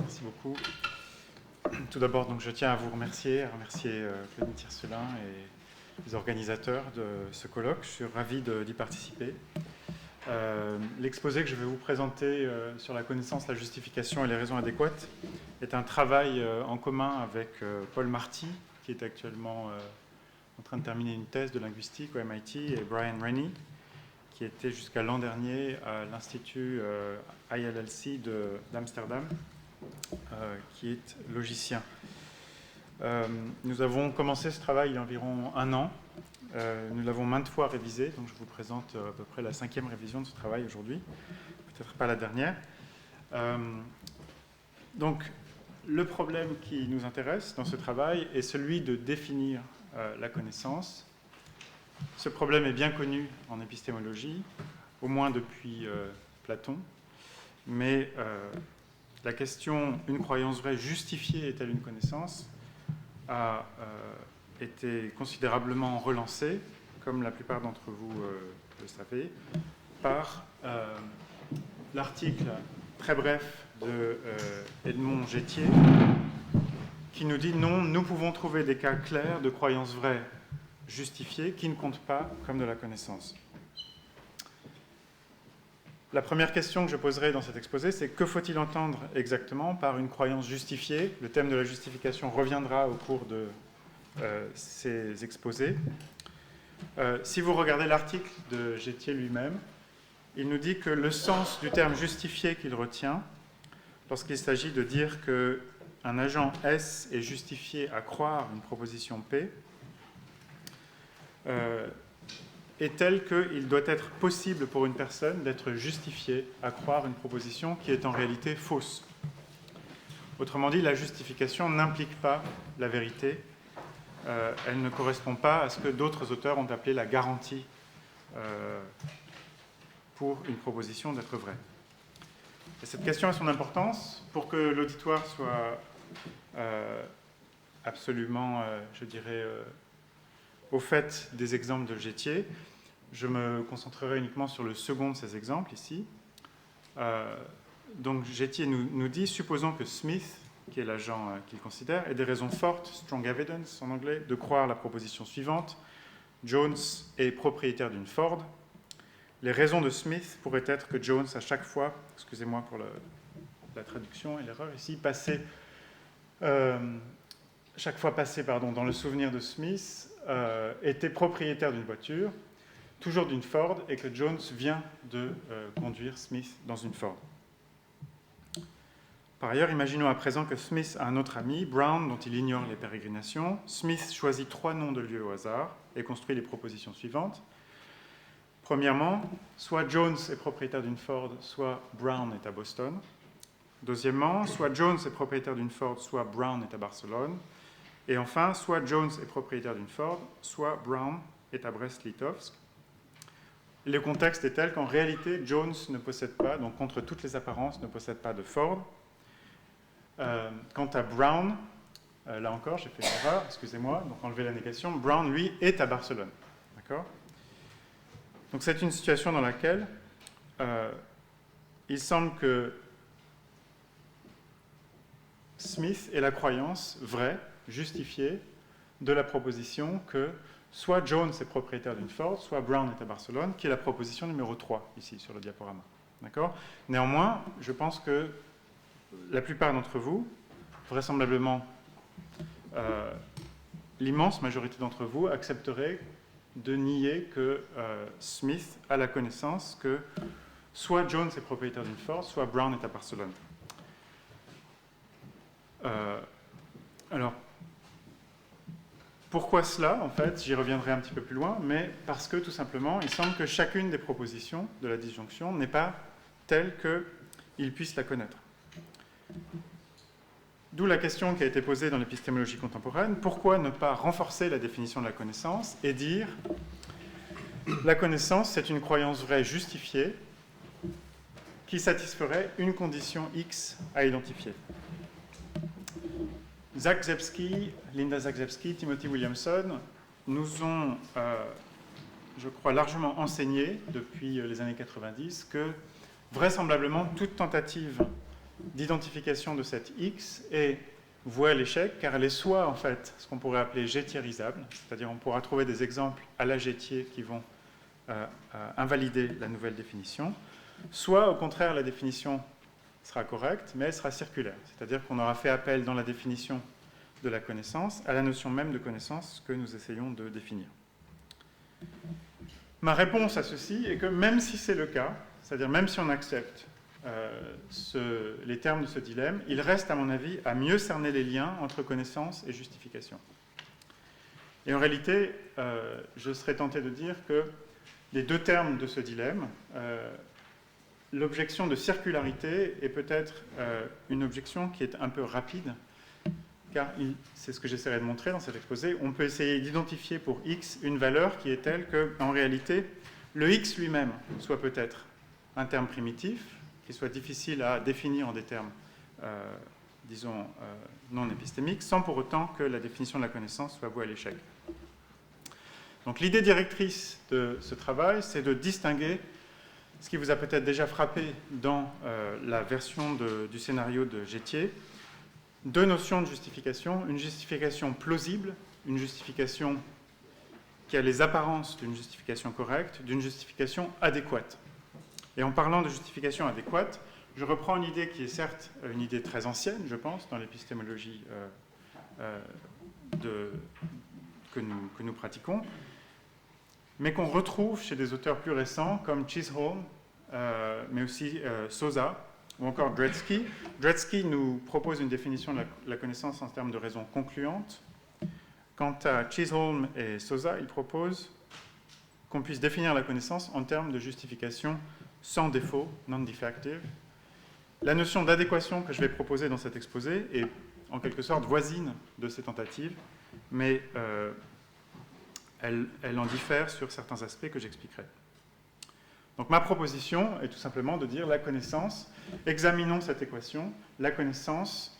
Merci beaucoup. Tout d'abord, donc, je tiens à vous remercier Claudine Tiercelin et les organisateurs de ce colloque. Je suis ravi d'y participer. L'exposé que je vais vous présenter sur la connaissance, la justification et les raisons adéquates est un travail en commun avec Paul Marty, qui est actuellement en train de terminer une thèse de linguistique au MIT, et Brian Rennie, qui était jusqu'à l'an dernier à l'Institut ILLC d'Amsterdam, qui est logicien. Nous avons commencé ce travail il y a environ un an. Nous l'avons maintes fois révisé, donc je vous présente à peu près la 5e révision de ce travail aujourd'hui, peut-être pas la dernière. Donc, le problème qui nous intéresse dans ce travail est celui de définir la connaissance. Ce problème est bien connu en épistémologie, au moins depuis Platon, mais la question « une croyance vraie justifiée est-elle une connaissance ?» a été considérablement relancée, comme la plupart d'entre vous le savez, par l'article très bref de Edmond Gettier, qui nous dit « Non, nous pouvons trouver des cas clairs de croyances vraies justifiées qui ne comptent pas comme de la connaissance. » La première question que je poserai dans cet exposé, c'est que faut-il entendre exactement par une croyance justifiée? Le thème de la justification reviendra au cours de ces exposés. Si vous regardez l'article de Gettier lui-même, il nous dit que le sens du terme justifié qu'il retient, lorsqu'il s'agit de dire qu'un agent S est justifié à croire une proposition P, est tel qu'il doit être possible pour une personne d'être justifiée à croire une proposition qui est en réalité fausse. Autrement dit, la justification n'implique pas la vérité. Elle ne correspond pas à ce que d'autres auteurs ont appelé la garantie pour une proposition d'être vraie. Et cette question a son importance pour que l'auditoire soit absolument, je dirais, au fait des exemples de Gettier. Je me concentrerai uniquement sur le second de ces exemples ici. Donc Gettier nous dit, supposons que Smith, qui est l'agent qu'il considère, ait des raisons fortes, strong evidence en anglais, de croire la proposition suivante. Jones est propriétaire d'une Ford. Les raisons de Smith pourraient être que Jones, à chaque fois, excusez-moi pour la traduction et l'erreur ici, chaque fois passé dans le souvenir de Smith, était propriétaire d'une voiture, toujours d'une Ford, et que Jones vient de conduire Smith dans une Ford. Par ailleurs, imaginons à présent que Smith a un autre ami, Brown, dont il ignore les pérégrinations. Smith choisit 3 noms de lieux au hasard et construit les propositions suivantes. Premièrement, soit Jones est propriétaire d'une Ford, soit Brown est à Boston. Deuxièmement, soit Jones est propriétaire d'une Ford, soit Brown est à Barcelone. Et enfin, soit Jones est propriétaire d'une Ford, soit Brown est à Brest-Litovsk. Le contexte est tel qu'en réalité, Jones ne possède pas, donc contre toutes les apparences, ne possède pas de Ford. Quant à Brown, là encore, j'ai fait une erreur, excusez-moi, donc enlever la négation, Brown, lui, est à Barcelone. D'accord ? Donc c'est une situation dans laquelle il semble que Smith ait la croyance vraie, justifiée, de la proposition que soit Jones est propriétaire d'une Ford, soit Brown est à Barcelone, qui est la proposition numéro 3, ici, sur le diaporama. D'accord ? Néanmoins, je pense que la plupart d'entre vous, vraisemblablement l'immense majorité d'entre vous, accepteraient de nier que Smith a la connaissance que soit Jones est propriétaire d'une Ford, soit Brown est à Barcelone. Alors, pourquoi cela, en fait, j'y reviendrai un petit peu plus loin, mais parce que, tout simplement, il semble que chacune des propositions de la disjonction n'est pas telle qu'il puisse la connaître. D'où la question qui a été posée dans l'épistémologie contemporaine, pourquoi ne pas renforcer la définition de la connaissance et dire la connaissance, c'est une croyance vraie justifiée qui satisferait une condition X à identifier. Zagzebski, Linda Zagzebski, Timothy Williamson nous ont, je crois, largement enseigné depuis les années 90 que vraisemblablement toute tentative d'identification de cette X est vouée à l'échec, car elle est soit, en fait, ce qu'on pourrait appeler G-tierisable, c'est-à-dire on pourra trouver des exemples à la G-tier qui vont invalider la nouvelle définition, soit, au contraire, la définition sera correcte, mais elle sera circulaire, c'est-à-dire qu'on aura fait appel dans la définition de la connaissance à la notion même de connaissance que nous essayons de définir. Ma réponse à ceci est que même si c'est le cas, c'est-à-dire même si on accepte les termes de ce dilemme, il reste, à mon avis, à mieux cerner les liens entre connaissance et justification. Et en réalité, je serais tenté de dire que les deux termes de ce dilemme, l'objection de circularité est peut-être une objection qui est un peu rapide, car c'est ce que j'essaierai de montrer dans cet exposé. On peut essayer d'identifier pour x une valeur qui est telle qu'en réalité, le x lui-même soit peut-être un terme primitif, qui soit difficile à définir en des termes, disons, non épistémiques, sans pour autant que la définition de la connaissance soit vouée à l'échec. Donc l'idée directrice de ce travail, c'est de distinguer ce qui vous a peut-être déjà frappé dans la version du scénario de Gettier, deux notions de justification, une justification plausible, une justification qui a les apparences d'une justification correcte, d'une justification adéquate. Et en parlant de justification adéquate, je reprends une idée qui est certes une idée très ancienne, je pense, dans l'épistémologie que nous pratiquons, mais qu'on retrouve chez des auteurs plus récents comme Chisholm, mais aussi Sosa, ou encore Dretske. Dretske nous propose une définition de la connaissance en termes de raison concluante. Quant à Chisholm et Sosa, ils proposent qu'on puisse définir la connaissance en termes de justification sans défaut, non-defective. La notion d'adéquation que je vais proposer dans cet exposé est en quelque sorte voisine de ces tentatives, mais elle en diffère sur certains aspects que j'expliquerai. Donc ma proposition est tout simplement de dire la connaissance, examinons cette équation, la connaissance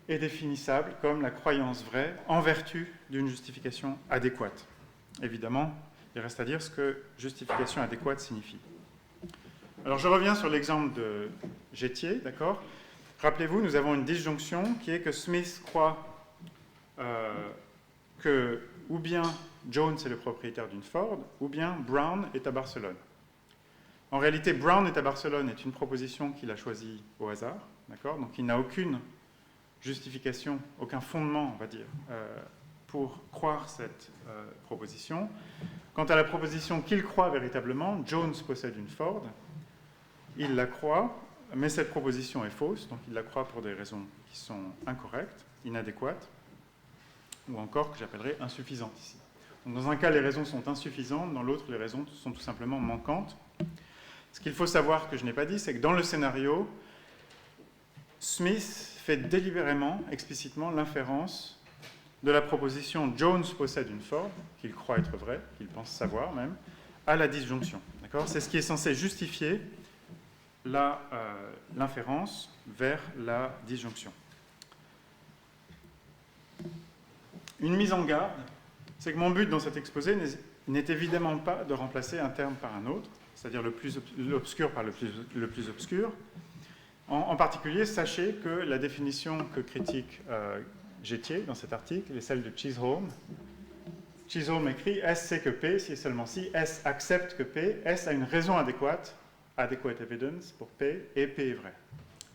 est définissable comme la croyance vraie en vertu d'une justification adéquate. Évidemment, il reste à dire ce que justification adéquate signifie. Alors je reviens sur l'exemple de Gettier, d'accord ? Rappelez-vous, nous avons une disjonction qui est que Smith croit que ou bien Jones est le propriétaire d'une Ford, ou bien Brown est à Barcelone. En réalité, Brown est à Barcelone est une proposition qu'il a choisie au hasard, d'accord ? Donc il n'a aucune justification, aucun fondement, on va dire, pour croire cette proposition. Quant à la proposition qu'il croit véritablement, Jones possède une Ford, il la croit, mais cette proposition est fausse, donc il la croit pour des raisons qui sont incorrectes, inadéquates, ou encore que j'appellerais insuffisantes ici. Donc dans un cas, les raisons sont insuffisantes, dans l'autre, les raisons sont tout simplement manquantes. Ce qu'il faut savoir que je n'ai pas dit, c'est que dans le scénario, Smith fait délibérément, explicitement, l'inférence de la proposition Jones possède une Ford, qu'il croit être vraie, qu'il pense savoir même, à la disjonction. D'accord ? C'est ce qui est censé justifier l'inférence vers la disjonction. Une mise en garde, c'est que mon but dans cet exposé n'est évidemment pas de remplacer un terme par un autre, c'est-à-dire l'obscur par le plus obscur. En particulier, sachez que la définition que critique Gettier dans cet article est celle de Chisholm. Chisholm écrit « S sait que P, si et seulement si, S accepte que P, S a une raison adéquate, adequate evidence pour P, et P est vrai ».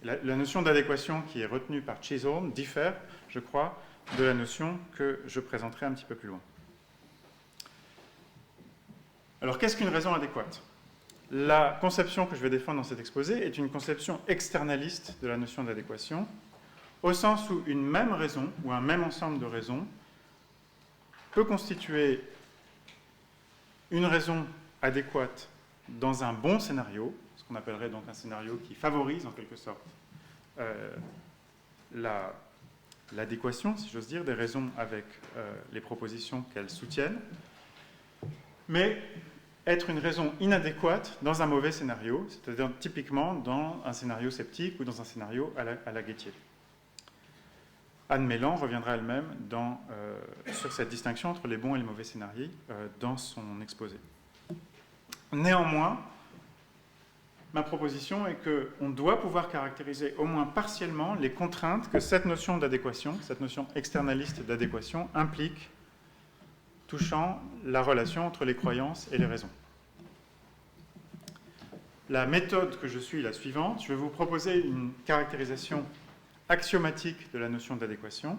La notion d'adéquation qui est retenue par Chisholm diffère, je crois, de la notion que je présenterai un petit peu plus loin. Alors, qu'est-ce qu'une raison adéquate ? La conception que je vais défendre dans cet exposé est une conception externaliste de la notion d'adéquation, au sens où une même raison, ou un même ensemble de raisons, peut constituer une raison adéquate dans un bon scénario, ce qu'on appellerait donc un scénario qui favorise en quelque sorte l'adéquation, si j'ose dire, des raisons avec les propositions qu'elles soutiennent, mais être une raison inadéquate dans un mauvais scénario, c'est-à-dire typiquement dans un scénario sceptique ou dans un scénario à la Gettier. Anne Mélan reviendra elle-même sur cette distinction entre les bons et les mauvais scénarios dans son exposé. Néanmoins, ma proposition est qu'on doit pouvoir caractériser au moins partiellement les contraintes que cette notion d'adéquation, cette notion externaliste d'adéquation, implique touchant la relation entre les croyances et les raisons. La méthode que je suis est la suivante. Je vais vous proposer une caractérisation axiomatique de la notion d'adéquation,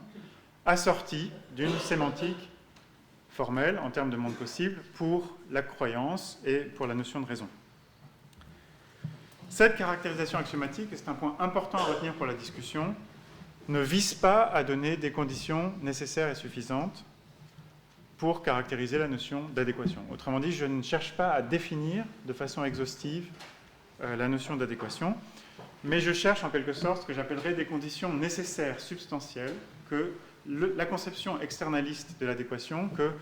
assortie d'une sémantique formelle, en termes de monde possible, pour la croyance et pour la notion de raison. Cette caractérisation axiomatique, et c'est un point important à retenir pour la discussion, ne vise pas à donner des conditions nécessaires et suffisantes pour caractériser la notion d'adéquation. Autrement dit, je ne cherche pas à définir de façon exhaustive la notion d'adéquation, mais je cherche en quelque sorte ce que j'appellerais des conditions nécessaires, substantielles, que la conception externaliste de l'adéquation, que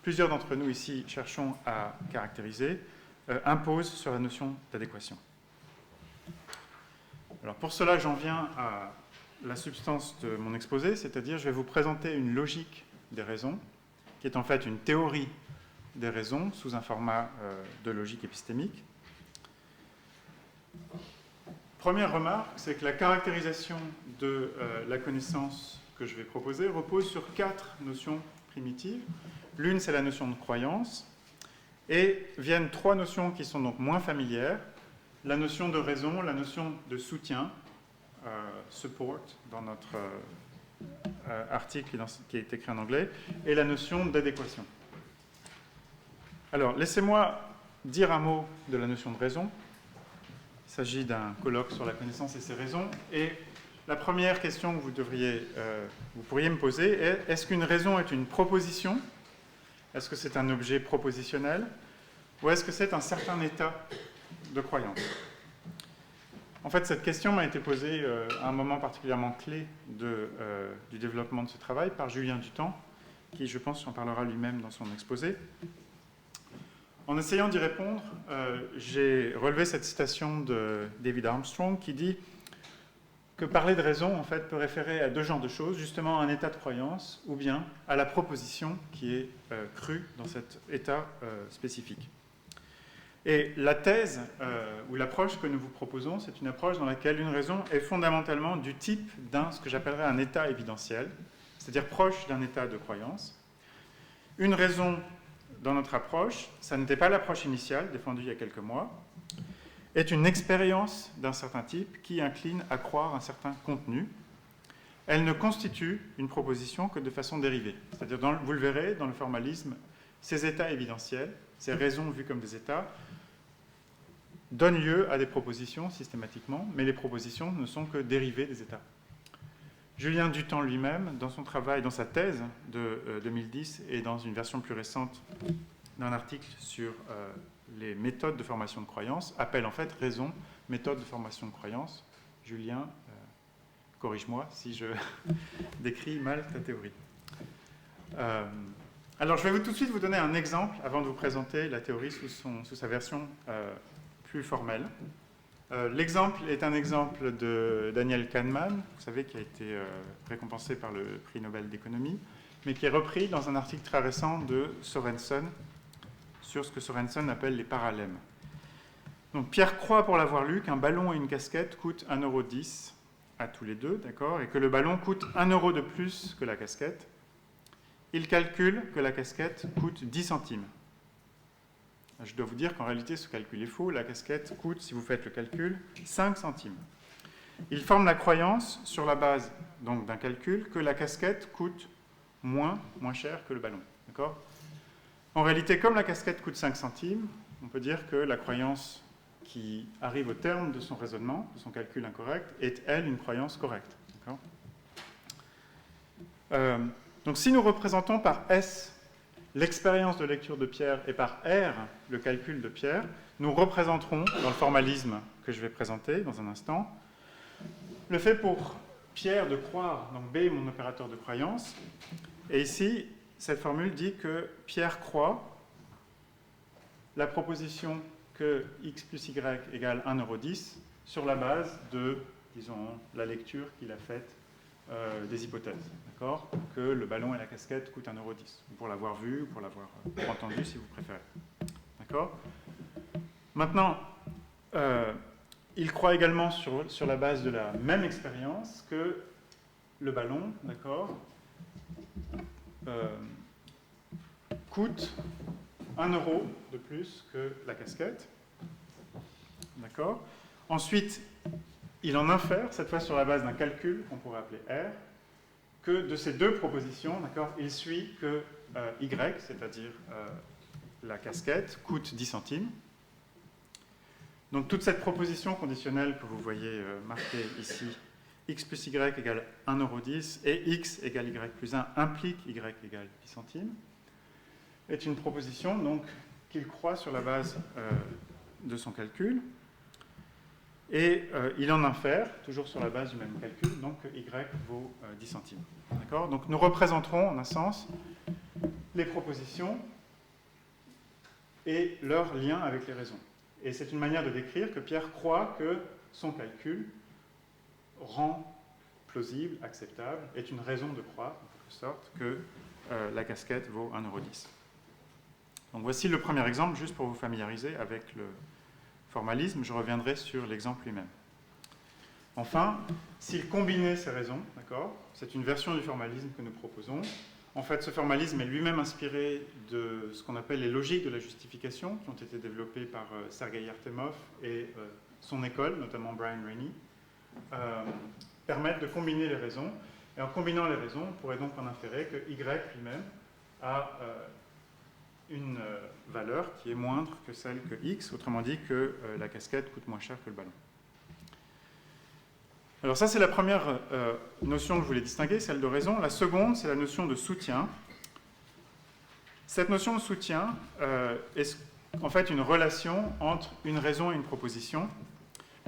plusieurs d'entre nous ici cherchons à caractériser, impose sur la notion d'adéquation. Alors pour cela, j'en viens à la substance de mon exposé, c'est-à-dire je vais vous présenter une logique des raisons, qui est en fait une théorie des raisons sous un format de logique épistémique. Première remarque, c'est que la caractérisation de la connaissance que je vais proposer repose sur 4 notions primitives. L'une, c'est la notion de croyance, et viennent 3 notions qui sont donc moins familières, la notion de raison, la notion de soutien, support, dans notre article qui est écrit en anglais, et la notion d'adéquation. Alors, laissez-moi dire un mot de la notion de raison. Il s'agit d'un colloque sur la connaissance et ses raisons, et la première question que vous pourriez me poser est: est-ce qu'une raison est une proposition? Est-ce que c'est un objet propositionnel? Ou est-ce que c'est un certain état de croyance? En fait, cette question m'a été posée à un moment particulièrement clé du développement de ce travail par Julien Dutemps, qui, je pense, en parlera lui-même dans son exposé. En essayant d'y répondre, j'ai relevé cette citation de David Armstrong qui dit que parler de raison, en fait, peut référer à 2 genres de choses, justement à un état de croyance ou bien à la proposition qui est crue dans cet état spécifique. Et la thèse ou l'approche que nous vous proposons, c'est une approche dans laquelle une raison est fondamentalement du type ce que j'appellerais un état évidentiel, c'est-à-dire proche d'un état de croyance. Une raison, dans notre approche, ça n'était pas l'approche initiale défendue il y a quelques mois, est une expérience d'un certain type qui incline à croire un certain contenu. Elle ne constitue une proposition que de façon dérivée. C'est-à-dire, vous le verrez, dans le formalisme, ces états évidentiels, ces raisons vues comme des états, donnent lieu à des propositions systématiquement, mais les propositions ne sont que dérivées des états. Julien Dutemps lui-même, dans son travail, dans sa thèse de 2010 et dans une version plus récente d'un article sur les méthodes de formation de croyance, appelle en fait raison, méthode de formation de croyance. Julien, corrige-moi si je décris mal ta théorie. Alors je vais tout de suite vous donner un exemple avant de vous présenter la théorie sous sa version plus formelle. L'exemple est un exemple de Daniel Kahneman, vous savez, qui a été récompensé par le prix Nobel d'économie, mais qui est repris dans un article très récent de Sorensen sur ce que Sorensen appelle les parallèles. Donc Pierre croit, pour l'avoir lu, qu'un ballon et une casquette coûtent 1,10 € à tous les deux, d'accord, et que le ballon coûte 1 € de plus que la casquette. Il calcule que la casquette coûte 10 centimes. Je dois vous dire qu'en réalité, ce calcul est faux. La casquette coûte, si vous faites le calcul, 5 centimes. Il forme la croyance, sur la base donc d'un calcul, que la casquette coûte moins cher que le ballon. D'accord ? En réalité, comme la casquette coûte 5 centimes, on peut dire que la croyance qui arrive au terme de son raisonnement, de son calcul incorrect, est, elle, une croyance correcte. D'accord ? Donc si nous représentons par S l'expérience de lecture de Pierre et par R le calcul de Pierre, nous représenterons, dans le formalisme que je vais présenter dans un instant, le fait pour Pierre de croire, donc B est mon opérateur de croyance, et ici, cette formule dit que Pierre croit la proposition que x plus y égale 1,10 € sur la base de, disons, la lecture qu'il a faite des hypothèses, d'accord ? Que le ballon et la casquette coûtent 1,10 €, pour l'avoir vu, ou pour l'avoir entendu, si vous préférez. D'accord ? Maintenant, Il croit également sur la base de la même expérience que le ballon, d'accord, coûte 1 euro de plus que la casquette. D'accord. Ensuite, il en infère, cette fois sur la base d'un calcul qu'on pourrait appeler R, que de ces deux propositions, d'accord, il suit que Y, c'est-à-dire la casquette, coûte 10 centimes. Donc toute cette proposition conditionnelle que vous voyez marquée ici, x plus y égale 1,10 € et x égale y plus 1 implique y égale 10 centimes, est une proposition donc qu'il croit sur la base de son calcul. Et il en infère, toujours sur la base du même calcul, donc que y vaut 10 centimes. D'accord ? Donc nous représenterons, en un sens, les propositions et leur lien avec les raisons. Et c'est une manière de décrire que Pierre croit que son calcul rend plausible, acceptable, est une raison de croire, en quelque sorte, que la casquette vaut 1,10 €. Donc voici le premier exemple, juste pour vous familiariser avec le formalisme. Je reviendrai sur l'exemple lui-même. Enfin, s'il combinait ces raisons, d'accord, c'est une version du formalisme que nous proposons. En fait, ce formalisme est lui-même inspiré de ce qu'on appelle les logiques de la justification, qui ont été développées par Sergei Artemov et son école, notamment Brian Rainey, permettent de combiner les raisons. Et en combinant les raisons, on pourrait donc en inférer que Y lui-même a une valeur qui est moindre que celle que X, autrement dit que la casquette coûte moins cher que le ballon. Alors ça, c'est la première notion que je voulais distinguer, celle de raison. La seconde, c'est la notion de soutien. Cette notion de soutien est en fait une relation entre une raison et une proposition,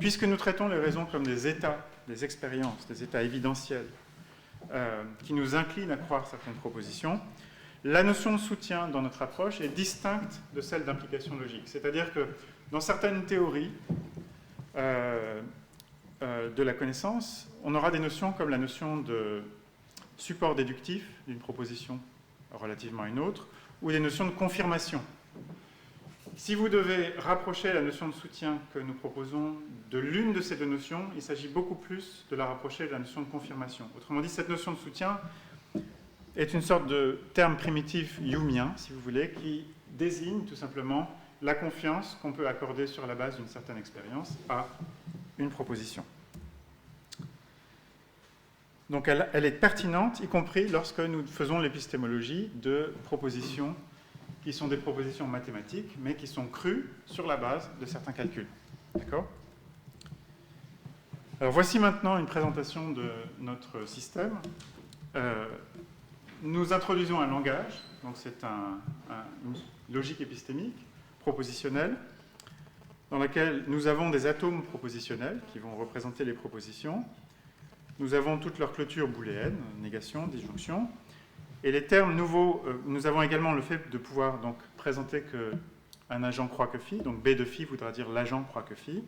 puisque nous traitons les raisons comme des états, des expériences, des états évidentiels, qui nous inclinent à croire certaines propositions. La notion de soutien dans notre approche est distincte de celle d'implication logique. C'est-à-dire que dans certaines théories de la connaissance, on aura des notions comme la notion de support déductif d'une proposition relativement à une autre, ou des notions de confirmation. Si vous devez rapprocher la notion de soutien que nous proposons de l'une de ces deux notions, il s'agit beaucoup plus de la rapprocher de la notion de confirmation. Autrement dit, cette notion de soutien est une sorte de terme primitif humeien, si vous voulez, qui désigne tout simplement la confiance qu'on peut accorder sur la base d'une certaine expérience à une proposition. Donc elle est pertinente, y compris lorsque nous faisons l'épistémologie de propositions qui sont des propositions mathématiques, mais qui sont crues sur la base de certains calculs. D'accord ? Alors voici maintenant une présentation de notre système. Nous introduisons un langage, donc c'est une logique épistémique, propositionnelle, dans laquelle nous avons des atomes propositionnels qui vont représenter les propositions. Nous avons toute leur clôture booléenne, négation, disjonction. Et les termes nouveaux, nous avons également le fait de pouvoir donc présenter qu'un agent croit que phi, donc B de phi voudra dire l'agent croit que phi.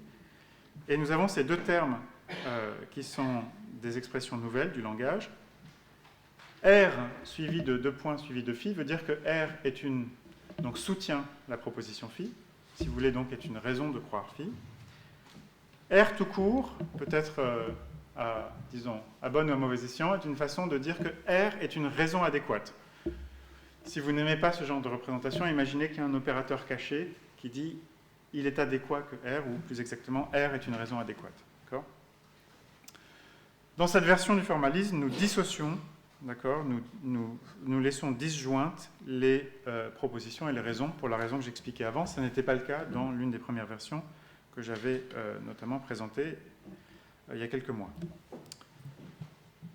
Et nous avons ces deux termes qui sont des expressions nouvelles du langage. R suivi de deux points suivi de phi veut dire que R donc soutient la proposition phi, si vous voulez donc est une raison de croire phi. R tout court, peut-être à bonne ou à mauvais escient, est une façon de dire que R est une raison adéquate. Si vous n'aimez pas ce genre de représentation, imaginez qu'il y a un opérateur caché qui dit il est adéquat que R, ou plus exactement, R est une raison adéquate. D'accord ? Dans cette version du formalisme, nous dissocions, d'accord, nous laissons disjointes les propositions et les raisons, pour la raison que j'expliquais avant. Ce n'était pas le cas dans l'une des premières versions que j'avais notamment présentée il y a quelques mois.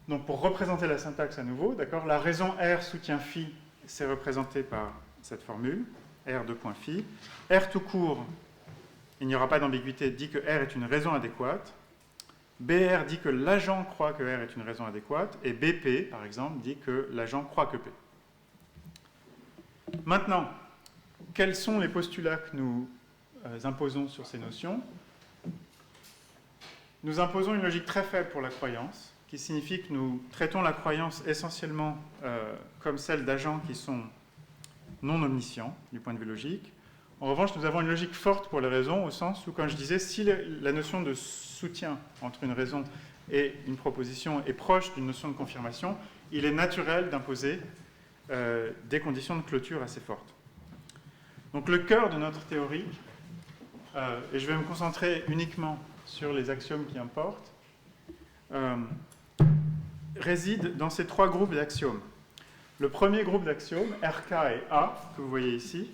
Donc pour représenter la syntaxe à nouveau, d'accord, la raison R soutient phi, c'est représenté par cette formule, R de point phi. R tout court, il n'y aura pas d'ambiguïté, dit que R est une raison adéquate. BR dit que l'agent croit que R est une raison adéquate, et BP, par exemple, dit que l'agent croit que P. Maintenant, quels sont les postulats que nous imposons sur ces notions ? Nous imposons une logique très faible pour la croyance, qui signifie que nous traitons la croyance essentiellement comme celle d'agents qui sont non omniscients, du point de vue logique. En revanche, nous avons une logique forte pour les raisons, au sens où, comme je disais, si la notion de soutien entre une raison et une proposition est proche d'une notion de confirmation, il est naturel d'imposer des conditions de clôture assez fortes. Donc le cœur de notre théorie, et je vais me concentrer uniquement sur les axiomes qui importent, réside dans ces trois groupes d'axiomes. Le premier groupe d'axiomes, RK et A, que vous voyez ici,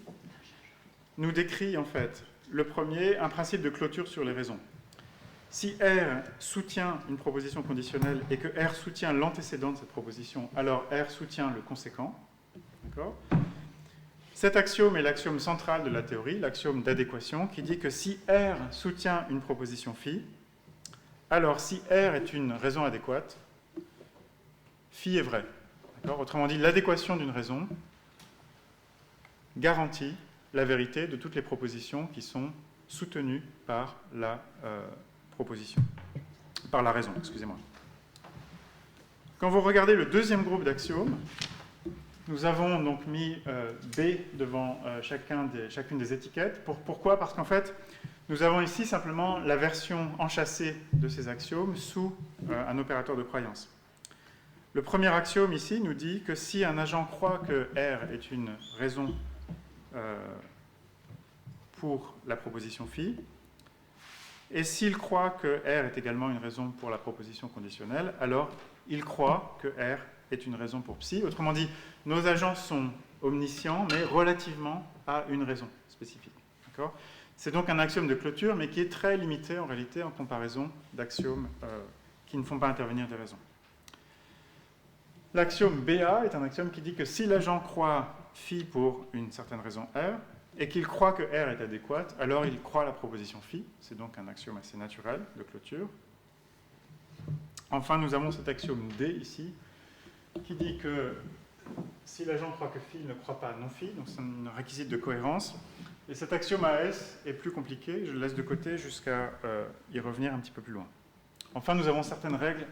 nous décrit en fait, le premier, un principe de clôture sur les raisons. Si R soutient une proposition conditionnelle et que R soutient l'antécédent de cette proposition, alors R soutient le conséquent. D'accord ? Cet axiome est l'axiome central de la théorie, l'axiome d'adéquation, qui dit que si R soutient une proposition phi, alors si R est une raison adéquate, phi est vrai. Autrement dit, l'adéquation d'une raison garantit la vérité de toutes les propositions qui sont soutenues par la proposition, par la raison, excusez-moi. Quand vous regardez le deuxième groupe d'axiomes, nous avons donc mis B devant chacune des étiquettes. Pourquoi ? Parce qu'en fait, nous avons ici simplement la version enchâssée de ces axiomes sous un opérateur de croyance. Le premier axiome ici nous dit que si un agent croit que R est une raison pour la proposition phi, et s'il croit que R est également une raison pour la proposition conditionnelle, alors il croit que R est une raison pour psi. Autrement dit, nos agents sont omniscients, mais relativement à une raison spécifique. D'accord ? C'est donc un axiome de clôture, mais qui est très limité en réalité en comparaison d'axiomes qui ne font pas intervenir des raisons. L'axiome BA est un axiome qui dit que si l'agent croit phi pour une certaine raison R, et qu'il croit que R est adéquate, alors il croit la proposition phi. C'est donc un axiome assez naturel de clôture. Enfin, nous avons cet axiome D ici, qui dit que si l'agent croit que phi, il ne croit pas non phi, donc c'est une réquisite de cohérence. Et cet axiome AS est plus compliqué, je le laisse de côté jusqu'à y revenir un petit peu plus loin. Enfin, nous avons certaines règles,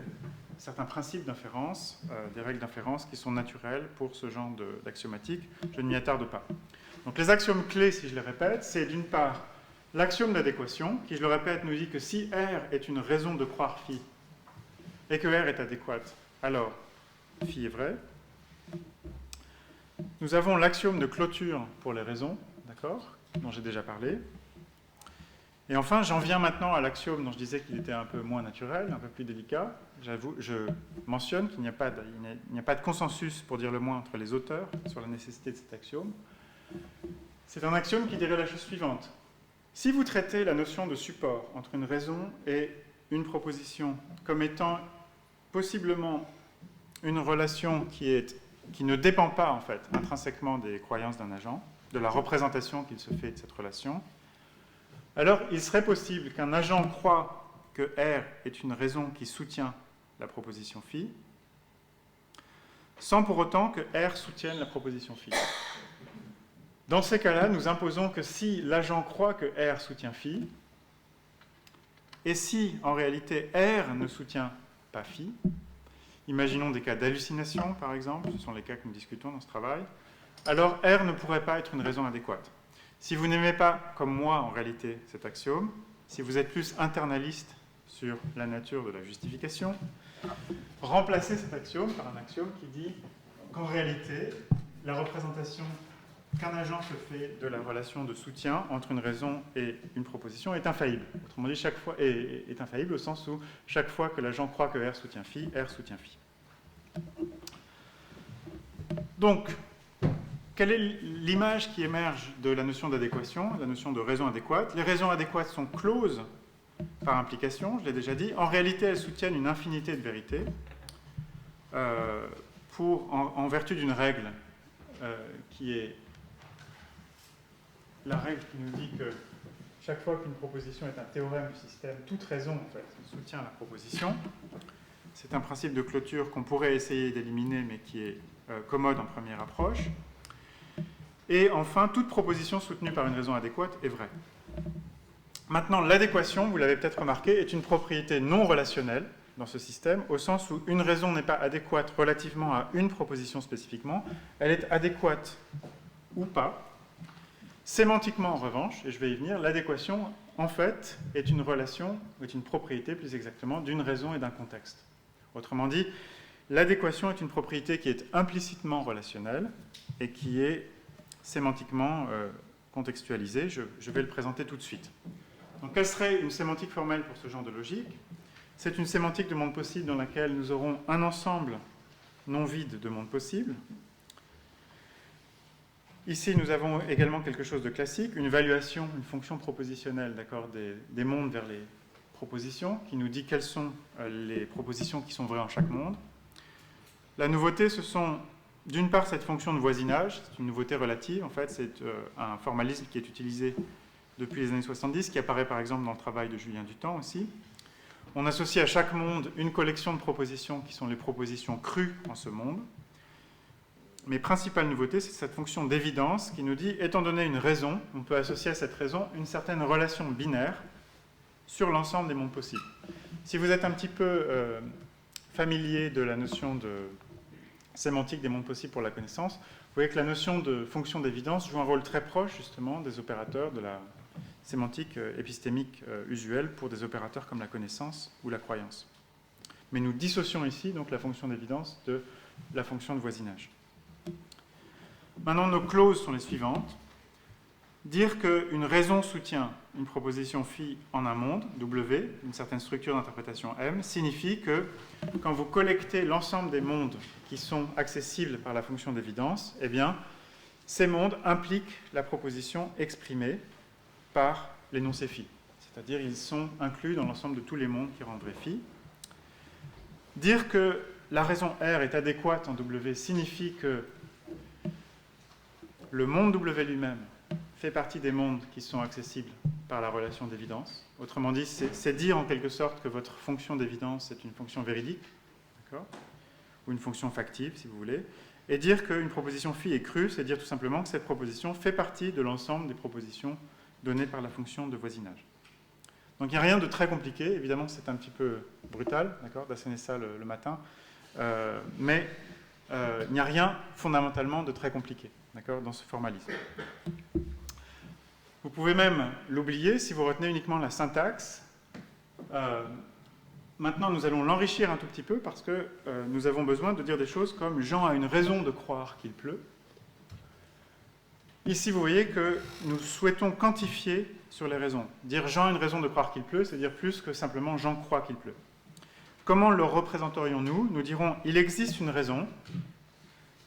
certains principes d'inférence, des règles d'inférence qui sont naturelles pour ce genre d'axiomatique. Je ne m'y attarde pas. Donc les axiomes clés, si je les répète, c'est d'une part l'axiome d'adéquation, qui, je le répète, nous dit que si R est une raison de croire phi, et que R est adéquate, alors phi est vrai. Nous avons l'axiome de clôture pour les raisons, d'accord, dont j'ai déjà parlé. Et enfin, j'en viens maintenant à l'axiome dont je disais qu'il était un peu moins naturel, un peu plus délicat. J'avoue, je mentionne qu'il n'y a pas de consensus, pour dire le moins, entre les auteurs sur la nécessité de cet axiome. C'est un axiome qui dirait la chose suivante. Si vous traitez la notion de support entre une raison et une proposition comme étant possiblement une relation qui ne dépend pas, en fait, intrinsèquement des croyances d'un agent, de la représentation qu'il se fait de cette relation, alors il serait possible qu'un agent croie que R est une raison qui soutient la proposition phi, sans pour autant que R soutienne la proposition phi. Dans ces cas-là, nous imposons que si l'agent croit que R soutient phi, et si en réalité R ne soutient pas phi, imaginons des cas d'hallucination par exemple, ce sont les cas que nous discutons dans ce travail, alors R ne pourrait pas être une raison adéquate. Si vous n'aimez pas, comme moi en réalité, cet axiome, si vous êtes plus internaliste sur la nature de la justification, remplacez cet axiome par un axiome qui dit qu'en réalité, la représentation qu'un agent se fait de la relation de soutien entre une raison et une proposition est infaillible. Autrement dit, chaque fois est infaillible au sens où chaque fois que l'agent croit que R soutient phi, R soutient phi. Donc, quelle est l'image qui émerge de la notion d'adéquation, la notion de raison adéquate ? Les raisons adéquates sont closes par implication, je l'ai déjà dit. En réalité, elles soutiennent une infinité de vérités en vertu d'une règle qui est la règle qui nous dit que chaque fois qu'une proposition est un théorème du système, toute raison en fait soutient la proposition. C'est un principe de clôture qu'on pourrait essayer d'éliminer, mais qui est commode en première approche. Et enfin, toute proposition soutenue par une raison adéquate est vraie. Maintenant, l'adéquation, vous l'avez peut-être remarqué, est une propriété non relationnelle dans ce système, au sens où une raison n'est pas adéquate relativement à une proposition spécifiquement, elle est adéquate ou pas Sémantiquement, en revanche, et je vais y venir, l'adéquation, en fait, est une relation, est une propriété, plus exactement, d'une raison et d'un contexte. Autrement dit, l'adéquation est une propriété qui est implicitement relationnelle et qui est sémantiquement contextualisée. Je vais le présenter tout de suite. Donc, quelle serait une sémantique formelle pour ce genre de logique? C'est une sémantique de monde possible dans laquelle nous aurons un ensemble non vide de mondes possibles. Ici, nous avons également quelque chose de classique, une évaluation, une fonction propositionnelle, d'accord, des mondes vers les propositions, qui nous dit quelles sont les propositions qui sont vraies en chaque monde. La nouveauté, ce sont d'une part cette fonction de voisinage, c'est une nouveauté relative, en fait, c'est un formalisme qui est utilisé depuis les années 70, qui apparaît par exemple dans le travail de Julien Dutemps aussi. On associe à chaque monde une collection de propositions qui sont les propositions crues en ce monde. Mais principale nouveauté, c'est cette fonction d'évidence qui nous dit, étant donné une raison, on peut associer à cette raison une certaine relation binaire sur l'ensemble des mondes possibles. Si vous êtes un petit peu familier de la notion de sémantique des mondes possibles pour la connaissance, vous voyez que la notion de fonction d'évidence joue un rôle très proche, justement, des opérateurs de la sémantique épistémique usuelle pour des opérateurs comme la connaissance ou la croyance. Mais nous dissocions ici donc la fonction d'évidence de la fonction de voisinage. Maintenant, nos clauses sont les suivantes. Dire qu'une raison soutient une proposition phi en un monde, W, une certaine structure d'interprétation M, signifie que quand vous collectez l'ensemble des mondes qui sont accessibles par la fonction d'évidence, eh bien, ces mondes impliquent la proposition exprimée par l'énoncé phi. C'est-à-dire ils sont inclus dans l'ensemble de tous les mondes qui rendraient phi. Dire que la raison R est adéquate en W signifie que le monde W lui-même fait partie des mondes qui sont accessibles par la relation d'évidence. Autrement dit, c'est dire en quelque sorte que votre fonction d'évidence est une fonction véridique, d'accord, ou une fonction factive, si vous voulez. Et dire qu'une proposition phi est crue, c'est dire tout simplement que cette proposition fait partie de l'ensemble des propositions données par la fonction de voisinage. Donc il n'y a rien de très compliqué. Évidemment, c'est un petit peu brutal, d'accord, d'asséner ça le matin. Mais il n'y a rien fondamentalement de très compliqué, d'accord, dans ce formalisme. Vous pouvez même l'oublier si vous retenez uniquement la syntaxe. Maintenant, nous allons l'enrichir un tout petit peu parce que nous avons besoin de dire des choses comme « Jean a une raison de croire qu'il pleut ». Ici, vous voyez que nous souhaitons quantifier sur les raisons. Dire « Jean a une raison de croire qu'il pleut », c'est dire plus que simplement « Jean croit qu'il pleut ». Comment le représenterions-nous? Nous dirons « Il existe une raison,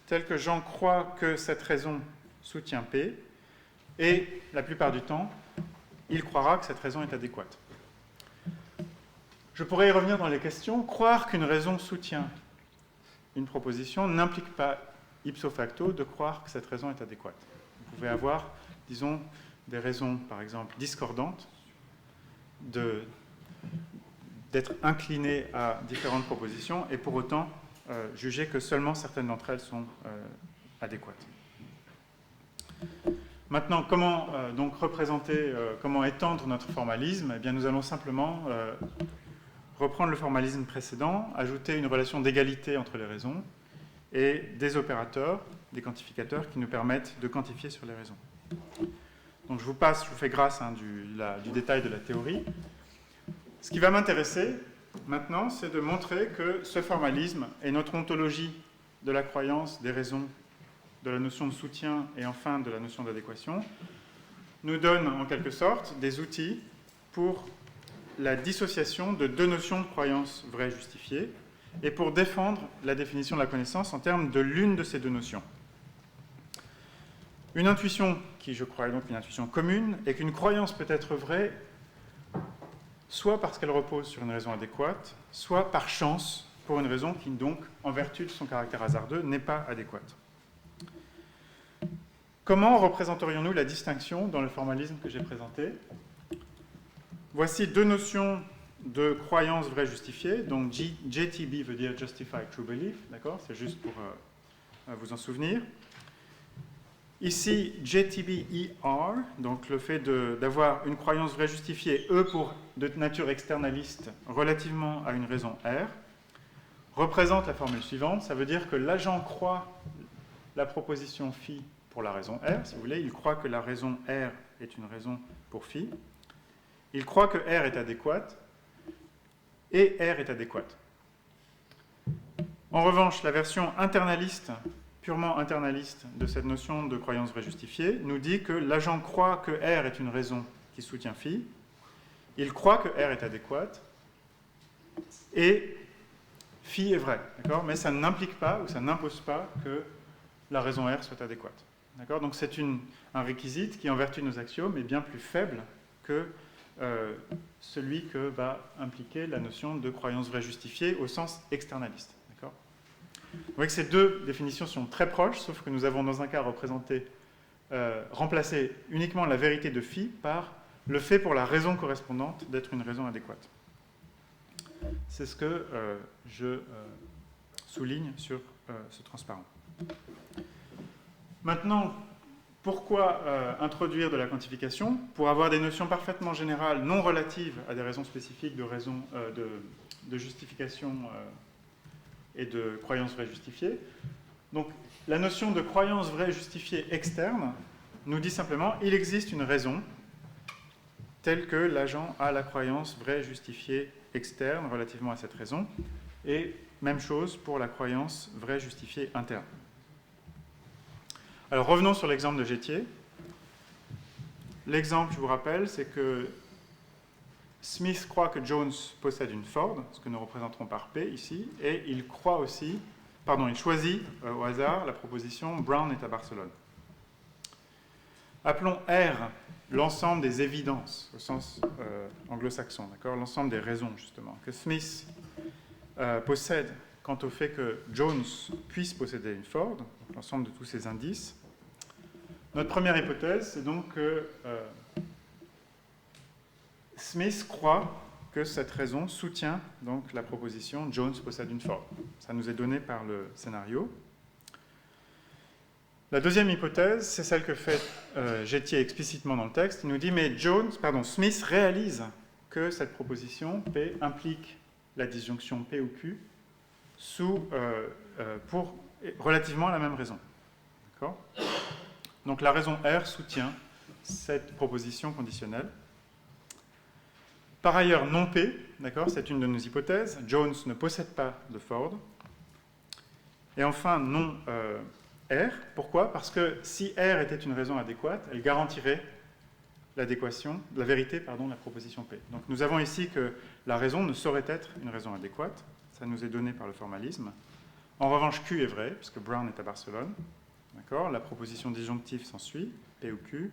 telle que Jean croit que cette raison soutient P ». Et la plupart du temps, il croira que cette raison est adéquate. Je pourrais y revenir dans les questions. Croire qu'une raison soutient une proposition n'implique pas ipso facto de croire que cette raison est adéquate. Vous pouvez avoir, disons, des raisons, par exemple, discordantes, d'être incliné à différentes propositions et pour autant juger que seulement certaines d'entre elles sont adéquates. Maintenant, comment donc représenter, comment étendre notre formalisme? Eh bien, nous allons simplement reprendre le formalisme précédent, ajouter une relation d'égalité entre les raisons et des opérateurs, des quantificateurs qui nous permettent de quantifier sur les raisons. Donc, je vous fais grâce du détail de la théorie. Ce qui va m'intéresser maintenant, c'est de montrer que ce formalisme et notre ontologie de la croyance, des raisons, de la notion de soutien et enfin de la notion d'adéquation, nous donne en quelque sorte des outils pour la dissociation de deux notions de croyance vraie justifiée et pour défendre la définition de la connaissance en termes de l'une de ces deux notions. Une intuition qui, je crois, est donc une intuition commune, est qu'une croyance peut être vraie soit parce qu'elle repose sur une raison adéquate, soit par chance pour une raison qui, donc, en vertu de son caractère hasardeux, n'est pas adéquate. Comment représenterions-nous la distinction dans le formalisme que j'ai présenté? Voici deux notions de croyance vraie justifiée. Donc JTB veut dire Justified True Belief, d'accord? C'est juste pour vous en souvenir. Ici, JTB-ER, donc le fait d'avoir une croyance vraie justifiée, E pour de nature externaliste, relativement à une raison R, représente la formule suivante. Ça veut dire que l'agent croit la proposition phi pour la raison R, si vous voulez. Il croit que la raison R est une raison pour phi. Il croit que R est adéquate et R est adéquate. En revanche, la version internaliste, purement internaliste de cette notion de croyance vraie justifiée, nous dit que l'agent croit que R est une raison qui soutient phi, il croit que R est adéquate, et phi est vrai, d'accord ? Mais ça n'implique pas ou ça n'impose pas que la raison R soit adéquate. D'accord ? Donc c'est un réquisite qui, en vertu de nos axiomes, est bien plus faible que celui que va impliquer la notion de croyance vraie justifiée au sens externaliste. D'accord ? Vous voyez que ces deux définitions sont très proches, sauf que nous avons dans un cas remplacé uniquement la vérité de phi par le fait pour la raison correspondante d'être une raison adéquate. C'est ce que je souligne sur ce transparent. Maintenant, pourquoi introduire de la quantification ? Pour avoir des notions parfaitement générales, non relatives à des raisons spécifiques de justification et de croyance vraie justifiée. Donc, la notion de croyance vraie justifiée externe nous dit simplement il existe une raison telle que l'agent a la croyance vraie justifiée externe relativement à cette raison, et même chose pour la croyance vraie justifiée interne. Alors revenons sur l'exemple de Gettier. L'exemple, je vous rappelle, c'est que Smith croit que Jones possède une Ford, ce que nous représenterons par P ici, et il choisit au hasard la proposition Brown est à Barcelone. Appelons R l'ensemble des évidences, au sens anglo-saxon, d'accord ? L'ensemble des raisons, justement, que Smith possède quant au fait que Jones puisse posséder une Ford, donc l'ensemble de tous ces indices. Notre première hypothèse, c'est donc que Smith croit que cette raison soutient donc la proposition Jones possède une Ford. Ça nous est donné par le scénario. La deuxième hypothèse, c'est celle que fait Gettier explicitement dans le texte. Il nous dit, mais Smith réalise que cette proposition P implique la disjonction P ou Q pour relativement la même raison. D'accord ? Donc la raison R soutient cette proposition conditionnelle. Par ailleurs, non P, d'accord, c'est une de nos hypothèses. Jones ne possède pas de Ford. Et enfin, non R. Pourquoi ? Parce que si R était une raison adéquate, elle garantirait la vérité de la proposition P. Donc nous avons ici que la raison ne saurait être une raison adéquate. Ça nous est donné par le formalisme. En revanche, Q est vrai, puisque Brown est à Barcelone. D'accord ? La proposition disjonctive s'ensuit, P ou Q.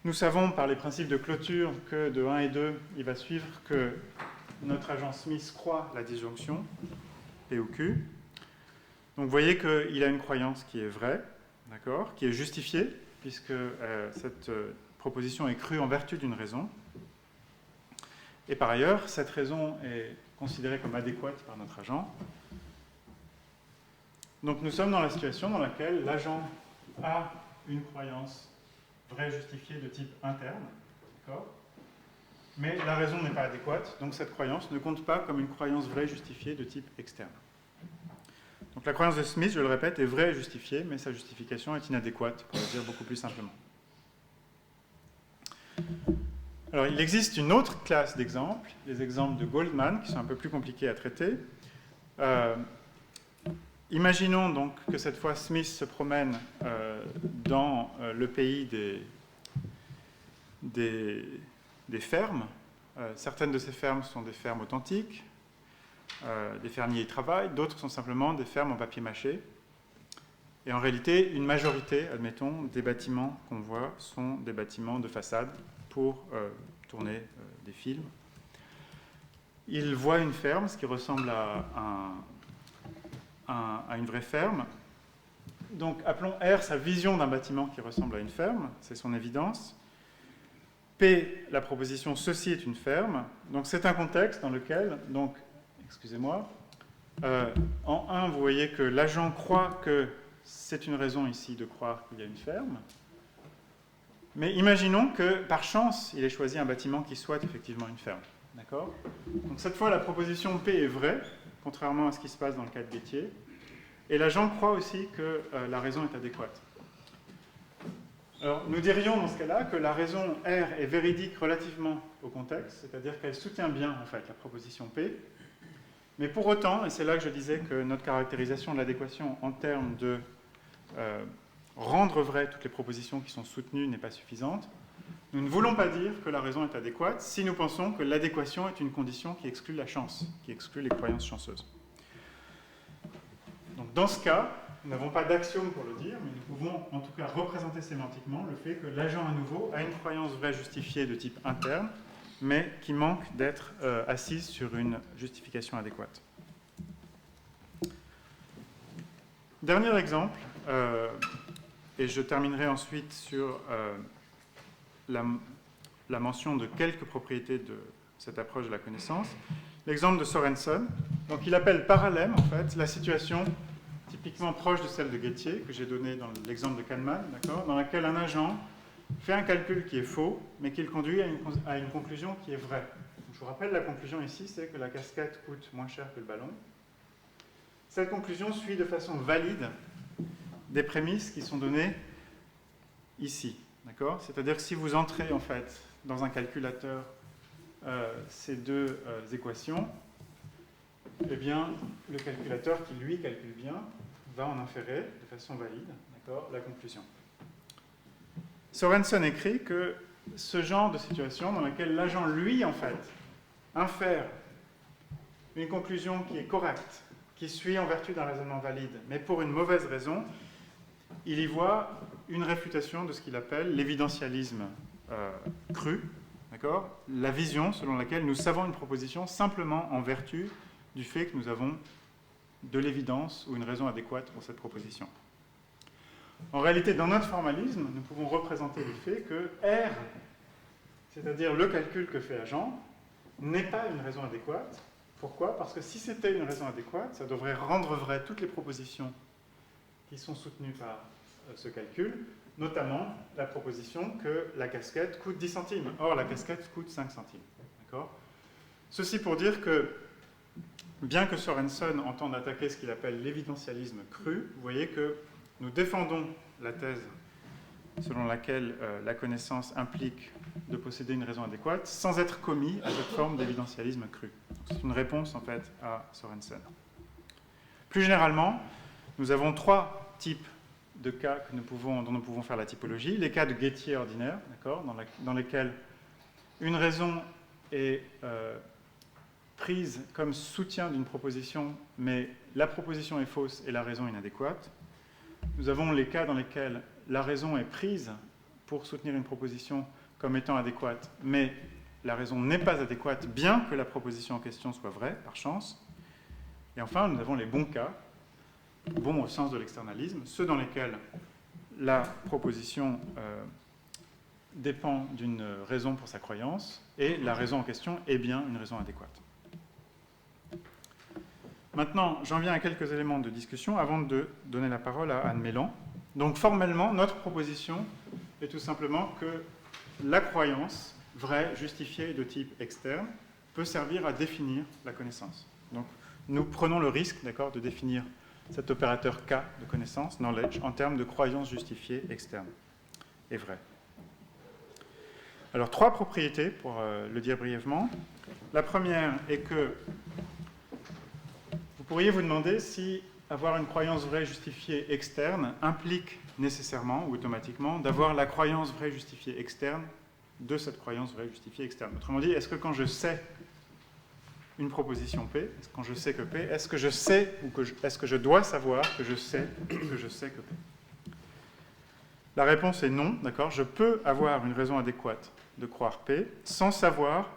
Nous savons par les principes de clôture que de 1 et 2, il va suivre que notre agent Smith croit la disjonction, P ou Q. Donc vous voyez qu'il a une croyance qui est vraie, d'accord, qui est justifiée, puisque cette proposition est crue en vertu d'une raison. Et par ailleurs, cette raison est considérée comme adéquate par notre agent. Donc nous sommes dans la situation dans laquelle l'agent a une croyance vraie justifiée de type interne, d'accord, mais la raison n'est pas adéquate, donc cette croyance ne compte pas comme une croyance vraie justifiée de type externe. Donc la croyance de Smith, je le répète, est vraie et justifiée, mais sa justification est inadéquate, pour le dire beaucoup plus simplement. Alors il existe une autre classe d'exemples, les exemples de Goldman, qui sont un peu plus compliqués à traiter. Imaginons donc que cette fois Smith se promène dans le pays des fermes. Certaines de ces fermes sont des fermes authentiques, des fermiers y travaillent, d'autres sont simplement des fermes en papier mâché. Et en réalité, une majorité, admettons, des bâtiments qu'on voit sont des bâtiments de façade pour tourner des films. Il voit une ferme, ce qui ressemble à une vraie ferme. Donc appelons R sa vision d'un bâtiment qui ressemble à une ferme, c'est son évidence. P, la proposition ceci est une ferme. Donc c'est un contexte dans lequel, donc, excusez-moi, en 1, vous voyez que l'agent croit que c'est une raison ici de croire qu'il y a une ferme. Mais imaginons que par chance, il ait choisi un bâtiment qui soit effectivement une ferme. D'accord ? Donc cette fois, la proposition P est vraie, contrairement à ce qui se passe dans le cas de Gettier. Et l'agent croit aussi que la raison est adéquate. Alors, nous dirions dans ce cas-là que la raison R est véridique relativement au contexte, c'est-à-dire qu'elle soutient bien en fait la proposition P, mais pour autant, et c'est là que je disais que notre caractérisation de l'adéquation en termes de rendre vraies toutes les propositions qui sont soutenues n'est pas suffisante, nous ne voulons pas dire que la raison est adéquate si nous pensons que l'adéquation est une condition qui exclut la chance, qui exclut les croyances chanceuses. Donc dans ce cas, nous n'avons pas d'axiome pour le dire, mais nous pouvons en tout cas représenter sémantiquement le fait que l'agent à nouveau a une croyance vraie justifiée de type interne, mais qui manque d'être assise sur une justification adéquate. Dernier exemple, et je terminerai ensuite sur la mention de quelques propriétés de cette approche de la connaissance. L'exemple de Sorensen. Donc il appelle parallèle, en fait, la situation typiquement proche de celle de Gettier, que j'ai donnée dans l'exemple de Kahneman, dans laquelle un agent fait un calcul qui est faux, mais qui le conduit à une conclusion qui est vraie. Je vous rappelle, la conclusion ici, c'est que la casquette coûte moins cher que le ballon. Cette conclusion suit de façon valide des prémices qui sont données ici. C'est-à-dire que si vous entrez en fait dans un calculateur ces deux équations, eh bien, le calculateur qui lui calcule bien va en inférer de façon valide la conclusion. Sorensen écrit que ce genre de situation dans laquelle l'agent lui en fait infère une conclusion qui est correcte, qui suit en vertu d'un raisonnement valide, mais pour une mauvaise raison, il y voit une réfutation de ce qu'il appelle l'évidentialisme cru, la vision selon laquelle nous savons une proposition simplement en vertu du fait que nous avons de l'évidence ou une raison adéquate pour cette proposition. En réalité, dans notre formalisme, nous pouvons représenter le fait que R, c'est-à-dire le calcul que fait l'agent, n'est pas une raison adéquate. Pourquoi ? Parce que si c'était une raison adéquate, ça devrait rendre vraies toutes les propositions qui sont soutenues par ce calcul, notamment la proposition que la casquette coûte 10 centimes. Or, la casquette coûte 5 centimes. Ceci pour dire que, bien que Sorensen entende attaquer ce qu'il appelle l'évidentialisme cru, vous voyez que nous défendons la thèse selon laquelle la connaissance implique de posséder une raison adéquate sans être commis à cette forme d'évidentialisme cru. C'est une réponse en fait à Sorensen. Plus généralement, nous avons trois types de cas dont nous pouvons faire la typologie. Les cas de Gettier ordinaire, dans lesquels une raison est prise comme soutien d'une proposition, mais la proposition est fausse et la raison inadéquate. Nous avons les cas dans lesquels la raison est prise pour soutenir une proposition comme étant adéquate, mais la raison n'est pas adéquate, bien que la proposition en question soit vraie, par chance. Et enfin, nous avons les bons cas, bons au sens de l'externalisme, ceux dans lesquels la proposition dépend d'une raison pour sa croyance, et la raison en question est bien une raison adéquate. Maintenant, j'en viens à quelques éléments de discussion avant de donner la parole à Anne Mélan. Donc, formellement, notre proposition est tout simplement que la croyance vraie, justifiée de type externe, peut servir à définir la connaissance. Donc, nous prenons le risque, de définir cet opérateur K de connaissance, knowledge, en termes de croyance justifiée externe et vraie. Alors, trois propriétés, pour le dire brièvement. La première est que vous pourriez vous demander si avoir une croyance vraie justifiée externe implique nécessairement ou automatiquement d'avoir la croyance vraie justifiée externe de cette croyance vraie justifiée externe. Autrement dit, est-ce que quand je sais une proposition P, quand je sais que P, est-ce que je sais ou est-ce que je dois savoir que je sais que P? La réponse est non, je peux avoir une raison adéquate de croire P sans savoir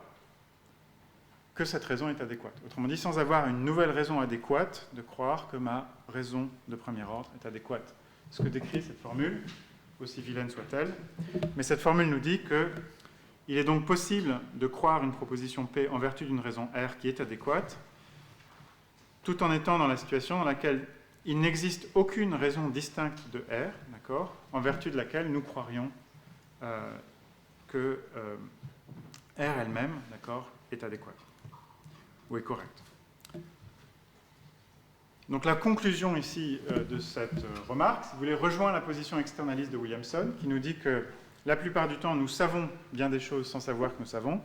que cette raison est adéquate. Autrement dit, sans avoir une nouvelle raison adéquate de croire que ma raison de premier ordre est adéquate. Ce que décrit cette formule, aussi vilaine soit-elle, mais cette formule nous dit qu'il est donc possible de croire une proposition P en vertu d'une raison R qui est adéquate, tout en étant dans la situation dans laquelle il n'existe aucune raison distincte de R, en vertu de laquelle nous croirions que R elle-même, est adéquate ou est correcte. Donc la conclusion ici de cette remarque, si vous voulez, rejoint la position externaliste de Williamson, qui nous dit que la plupart du temps, nous savons bien des choses sans savoir que nous savons.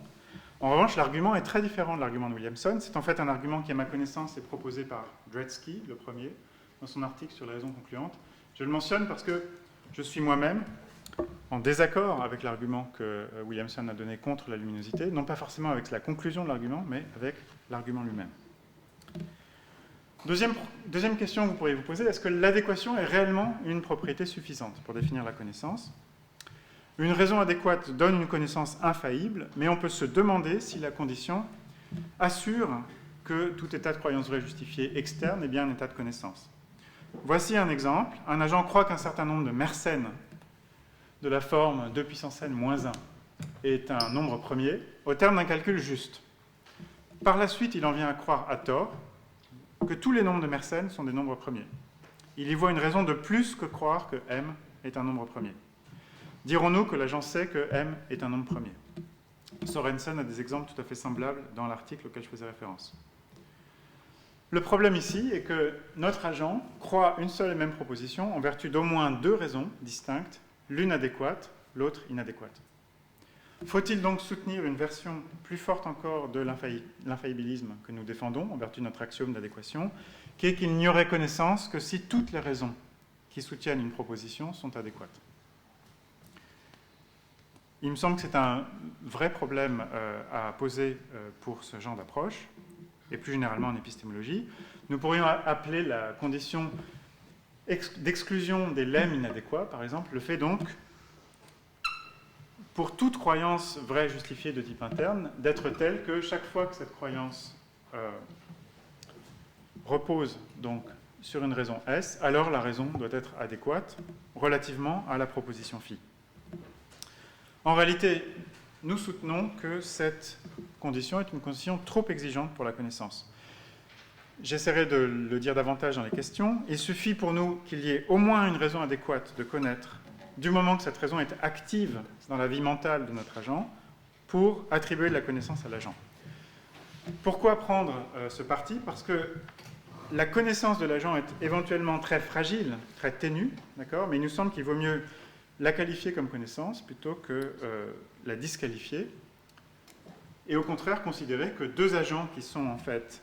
En revanche, l'argument est très différent de l'argument de Williamson. C'est en fait un argument qui, à ma connaissance, est proposé par Dretske, le premier, dans son article sur les raisons concluantes. Je le mentionne parce que je suis moi-même en désaccord avec l'argument que Williamson a donné contre la luminosité, non pas forcément avec la conclusion de l'argument, mais avec l'argument lui-même. Deuxième question que vous pourriez vous poser, est-ce que l'adéquation est réellement une propriété suffisante pour définir la connaissance ? Une raison adéquate donne une connaissance infaillible, mais on peut se demander si la condition assure que tout état de croyance vrai justifié externe est bien un état de connaissance. Voici un exemple. Un agent croit qu'un certain nombre de Mersenne de la forme 2 puissance n moins 1 est un nombre premier au terme d'un calcul juste. Par la suite, il en vient à croire à tort que tous les nombres de Mersenne sont des nombres premiers. Il y voit une raison de plus que croire que m est un nombre premier. Dirons-nous que l'agent sait que m est un nombre premier? Sorensen a des exemples tout à fait semblables dans l'article auquel je faisais référence. Le problème ici est que notre agent croit une seule et même proposition en vertu d'au moins deux raisons distinctes, l'une adéquate, l'autre inadéquate. Faut-il donc soutenir une version plus forte encore de l'infaillibilisme que nous défendons en vertu de notre axiome d'adéquation, qui est qu'il n'y aurait connaissance que si toutes les raisons qui soutiennent une proposition sont adéquates? Il me semble que c'est un vrai problème à poser pour ce genre d'approche, et plus généralement en épistémologie. Nous pourrions appeler la condition d'exclusion des lemmes inadéquats, par exemple, le fait donc, pour toute croyance vraie justifiée de type interne, d'être telle que chaque fois que cette croyance repose donc sur une raison S, alors la raison doit être adéquate relativement à la proposition phi. En réalité, nous soutenons que cette condition est une condition trop exigeante pour la connaissance. J'essaierai de le dire davantage dans les questions. Il suffit pour nous qu'il y ait au moins une raison adéquate de connaître, du moment que cette raison est active dans la vie mentale de notre agent, pour attribuer de la connaissance à l'agent. Pourquoi prendre ce parti? Parce que la connaissance de l'agent est éventuellement très fragile, très ténue, d'accord, mais il nous semble qu'il vaut mieux la qualifier comme connaissance plutôt que la disqualifier, et au contraire considérer que deux agents qui sont en fait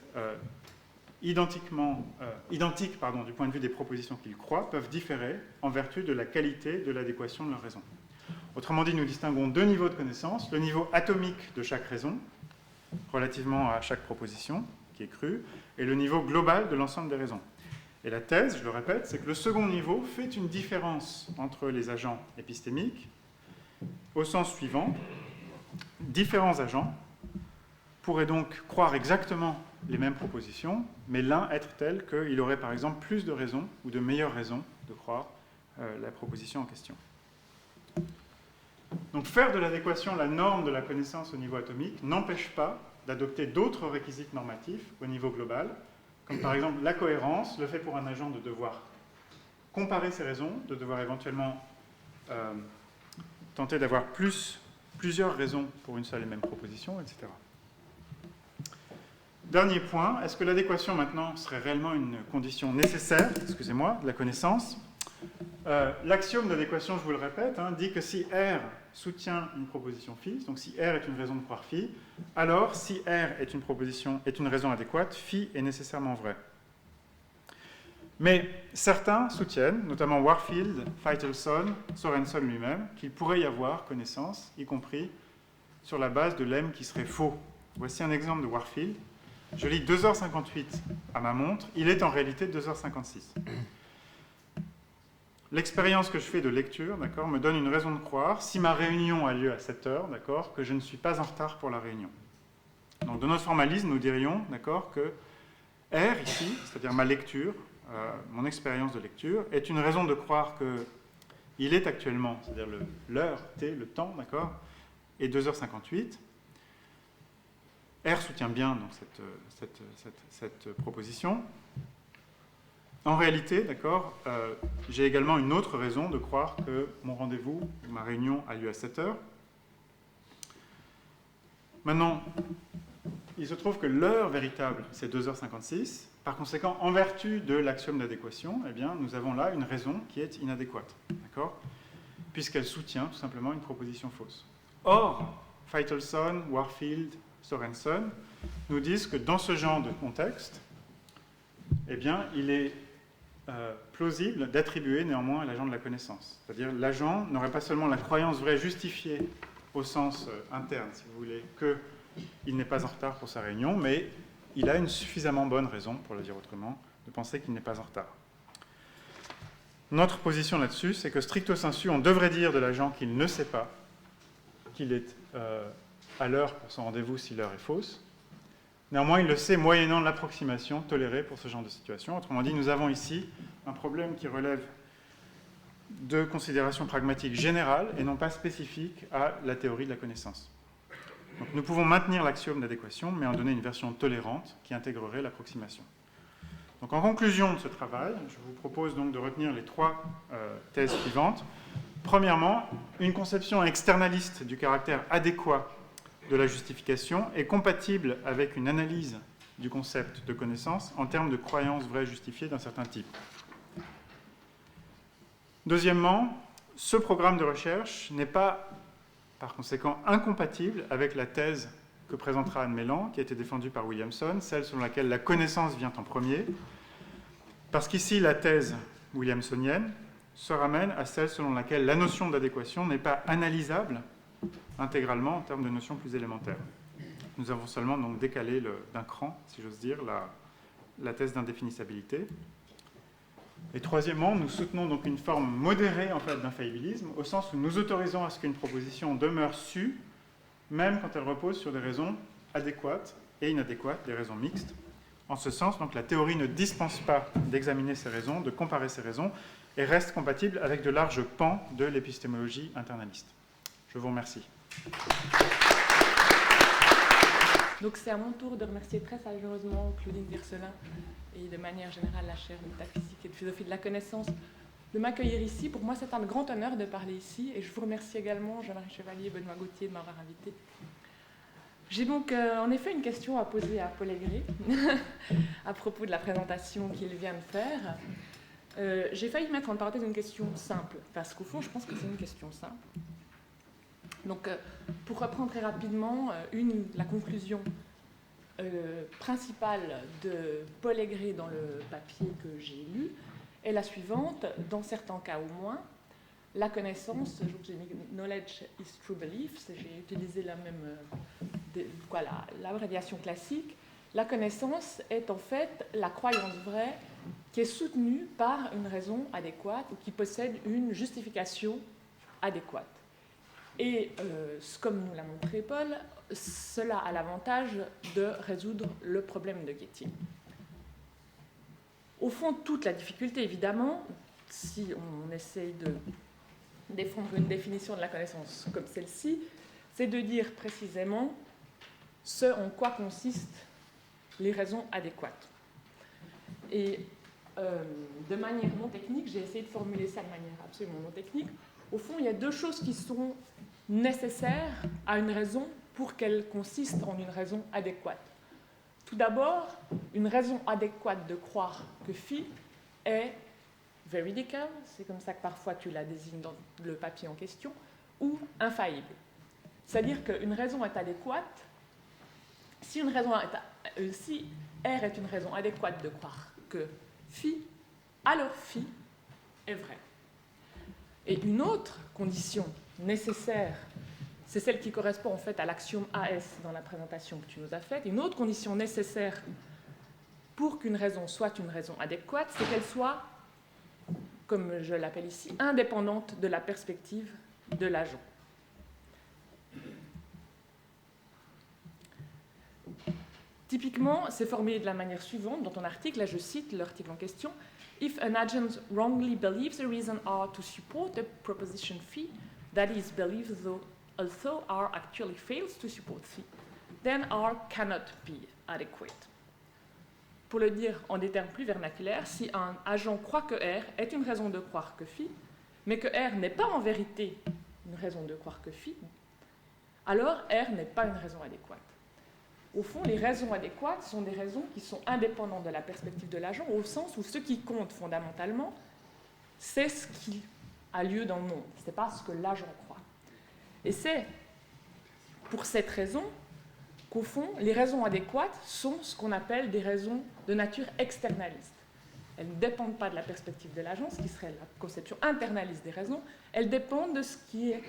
identiques du point de vue des propositions qu'ils croient peuvent différer en vertu de la qualité de l'adéquation de leur raison. Autrement dit, nous distinguons deux niveaux de connaissance, le niveau atomique de chaque raison, relativement à chaque proposition qui est crue, et le niveau global de l'ensemble des raisons. Et la thèse, je le répète, c'est que le second niveau fait une différence entre les agents épistémiques au sens suivant. Différents agents pourraient donc croire exactement les mêmes propositions, mais l'un être tel qu'il aurait par exemple plus de raisons ou de meilleures raisons de croire la proposition en question. Donc faire de l'adéquation la norme de la connaissance au niveau atomique n'empêche pas d'adopter d'autres réquisites normatifs au niveau global, comme par exemple la cohérence, le fait pour un agent de devoir comparer ses raisons, de devoir éventuellement tenter d'avoir plusieurs raisons pour une seule et même proposition, etc. Dernier point, est-ce que l'adéquation maintenant serait réellement une condition nécessaire, de la connaissance? L'axiome d'adéquation, je vous le répète, dit que si R soutient une proposition phi, donc si R est une raison de croire phi, alors si R est une raison adéquate, phi est nécessairement vrai. Mais certains soutiennent, notamment Warfield, Feitelson, Sorensen lui-même, qu'il pourrait y avoir connaissance, y compris sur la base de lemmes qui serait faux. Voici un exemple de Warfield. Je lis 2h58 à ma montre, il est en réalité 2h56. L'expérience que je fais de lecture, d'accord, me donne une raison de croire, si ma réunion a lieu à 7h, d'accord, que je ne suis pas en retard pour la réunion. Donc, de notre formalisme, nous dirions, d'accord, que R ici, c'est-à-dire ma lecture, mon expérience de lecture, est une raison de croire qu'il est actuellement, c'est-à-dire l'heure, T, le temps, d'accord, est 2h58. R soutient bien donc, cette proposition. En réalité, d'accord, j'ai également une autre raison de croire que mon rendez-vous, ma réunion a lieu à 7h. Maintenant, il se trouve que l'heure véritable, c'est 2h56. Par conséquent, en vertu de l'axiome d'adéquation, eh bien, nous avons là une raison qui est inadéquate, d'accord ? Puisqu'elle soutient tout simplement une proposition fausse. Or, Feitelson, Warfield, Sorensen nous disent que dans ce genre de contexte, eh bien, il est plausible d'attribuer néanmoins à l'agent de la connaissance. C'est-à-dire l'agent n'aurait pas seulement la croyance vraie justifiée au sens interne, si vous voulez, qu'il n'est pas en retard pour sa réunion, mais il a une suffisamment bonne raison, pour le dire autrement, de penser qu'il n'est pas en retard. Notre position là-dessus, c'est que stricto sensu, on devrait dire de l'agent qu'il ne sait pas qu'il est à l'heure pour son rendez-vous si l'heure est fausse. Néanmoins, il le sait moyennant l'approximation tolérée pour ce genre de situation. Autrement dit, nous avons ici un problème qui relève de considérations pragmatiques générales et non pas spécifiques à la théorie de la connaissance. Donc, nous pouvons maintenir l'axiome d'adéquation, mais en donner une version tolérante qui intégrerait l'approximation. Donc, en conclusion de ce travail, je vous propose donc de retenir les trois thèses suivantes. Premièrement, une conception externaliste du caractère adéquat de la justification est compatible avec une analyse du concept de connaissance en termes de croyances vraies justifiées d'un certain type. Deuxièmement, ce programme de recherche n'est pas, par conséquent, incompatible avec la thèse que présentera Anne Mélan, qui a été défendue par Williamson, celle selon laquelle la connaissance vient en premier, parce qu'ici, la thèse williamsonienne se ramène à celle selon laquelle la notion d'adéquation n'est pas analysable intégralement en termes de notions plus élémentaires. Nous avons seulement donc décalé d'un cran, si j'ose dire, la thèse d'indéfinissabilité. Et troisièmement, nous soutenons donc une forme modérée en fait, d'infaillibilisme, au sens où nous autorisons à ce qu'une proposition demeure sue, même quand elle repose sur des raisons adéquates et inadéquates, des raisons mixtes. En ce sens, donc, la théorie ne dispense pas d'examiner ces raisons, de comparer ces raisons, et reste compatible avec de larges pans de l'épistémologie internaliste. Je vous remercie. Donc c'est à mon tour de remercier très chaleureusement Claudine Verselin et de manière générale la chaire de métaphysique et de philosophie de la connaissance de m'accueillir ici. Pour moi, c'est un grand honneur de parler ici et je vous remercie également, Jean-Marie Chevalier et Benoît Gauthier, de m'avoir invité. J'ai donc en effet une question à poser à Paul Aigret à propos de la présentation qu'il vient de faire. J'ai failli mettre en parenthèse une question simple, parce qu'au fond, je pense que c'est une question simple. Donc, pour reprendre très rapidement, la conclusion principale de Paul Aigret dans le papier que j'ai lu est la suivante. Dans certains cas au moins, la connaissance, j'ai mis knowledge is true belief, j'ai utilisé l'abréviation classique. La connaissance est en fait la croyance vraie qui est soutenue par une raison adéquate ou qui possède une justification adéquate. Et comme nous l'a montré Paul, cela a l'avantage de résoudre le problème de Getty. Au fond, toute la difficulté, évidemment, si on essaye de défendre une définition de la connaissance comme celle-ci, c'est de dire précisément ce en quoi consistent les raisons adéquates. Et de manière non technique, j'ai essayé de formuler ça de manière absolument non technique. Au fond, il y a deux choses qui sont nécessaires à une raison pour qu'elle consiste en une raison adéquate. Tout d'abord, une raison adéquate de croire que phi est veridical, c'est comme ça que parfois tu la désignes dans le papier en question, ou infaillible. C'est-à-dire qu'une raison est adéquate, si R est une raison adéquate de croire que phi, alors phi est vrai. Et une autre condition nécessaire, c'est celle qui correspond en fait à l'axiome AS dans la présentation que tu nous as faite. Une autre condition nécessaire pour qu'une raison soit une raison adéquate, c'est qu'elle soit, comme je l'appelle ici, indépendante de la perspective de l'agent. Typiquement, c'est formulé de la manière suivante dans ton article. Là, je cite l'article en question. If an agent wrongly believes the reason R to support a proposition phi, that is, believes although R actually fails to support phi, then R cannot be adequate. Pour le dire en des termes plus vernaculaires, si un agent croit que R est une raison de croire que phi, mais que R n'est pas en vérité une raison de croire que phi, alors R n'est pas une raison adéquate. au fond, les raisons adéquates sont des raisons qui sont indépendantes de la perspective de l'agent, au sens où ce qui compte fondamentalement, c'est ce qui a lieu dans le monde, ce n'est pas ce que l'agent croit. Et c'est pour cette raison qu'au fond, les raisons adéquates sont ce qu'on appelle des raisons de nature externaliste. Elles ne dépendent pas de la perspective de l'agent, ce qui serait la conception internaliste des raisons, elles dépendent de ce qui est,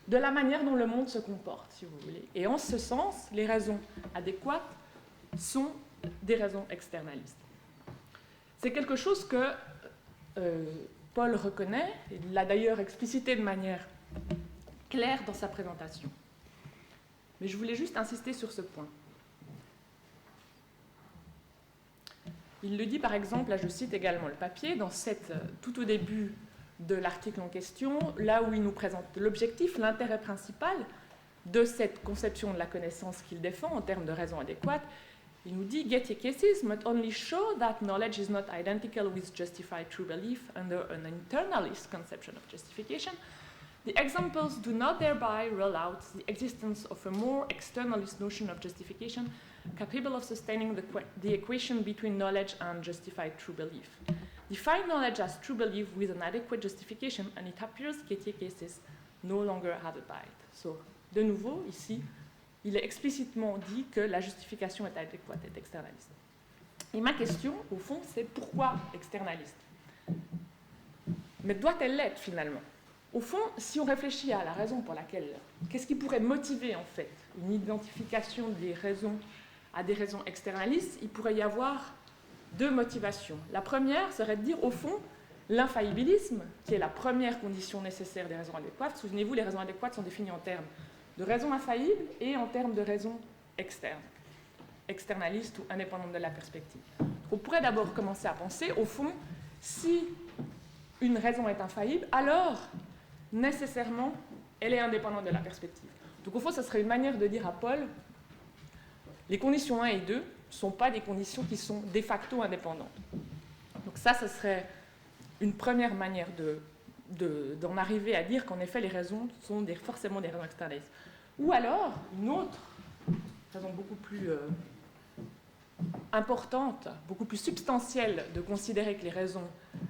de la manière dont le monde se comporte, si vous voulez. Et en ce sens, les raisons adéquates sont des raisons externalistes. C'est quelque chose que Paul reconnaît, et il l'a d'ailleurs explicité de manière claire dans sa présentation. Mais je voulais juste insister sur ce point. Il le dit par exemple, là je cite également le papier, tout au début de l'article en question, là où il nous présente l'objectif, l'intérêt principal de cette conception de la connaissance qu'il défend en termes de raison adéquate. Il nous dit « Getty cases must only show that knowledge is not identical with justified true belief under an internalist conception of justification. The examples do not thereby rule out the existence of a more externalist notion of justification capable of sustaining the equation between knowledge and justified true belief. Define knowledge as true belief with an adequate justification, and it appears Getty cases no longer have a bite. » So, de nouveau, ici, il est explicitement dit que la justification est adéquate, est externaliste. Et ma question, au fond, c'est pourquoi externaliste? Mais doit-elle l'être finalement? Au fond, si on réfléchit à la raison pour laquelle, qu'est-ce qui pourrait motiver en fait une identification des raisons à des raisons externalistes, il pourrait y avoir deux motivations. La première serait de dire, au fond, l'infaillibilisme, qui est la première condition nécessaire des raisons adéquates. Souvenez-vous, les raisons adéquates sont définies en termes de raisons infaillibles et en termes de raisons externes, externalistes ou indépendantes de la perspective. On pourrait d'abord commencer à penser, au fond, si une raison est infaillible, alors nécessairement, elle est indépendante de la perspective. Donc au fond, ça serait une manière de dire à Paul, les conditions 1 et 2 ne sont pas des conditions qui sont de facto indépendantes. Donc ça serait une première manière d'en arriver à dire qu'en effet, les raisons sont forcément des raisons externalistes. Ou alors, une autre raison beaucoup plus importante, beaucoup plus substantielle de considérer que les raisons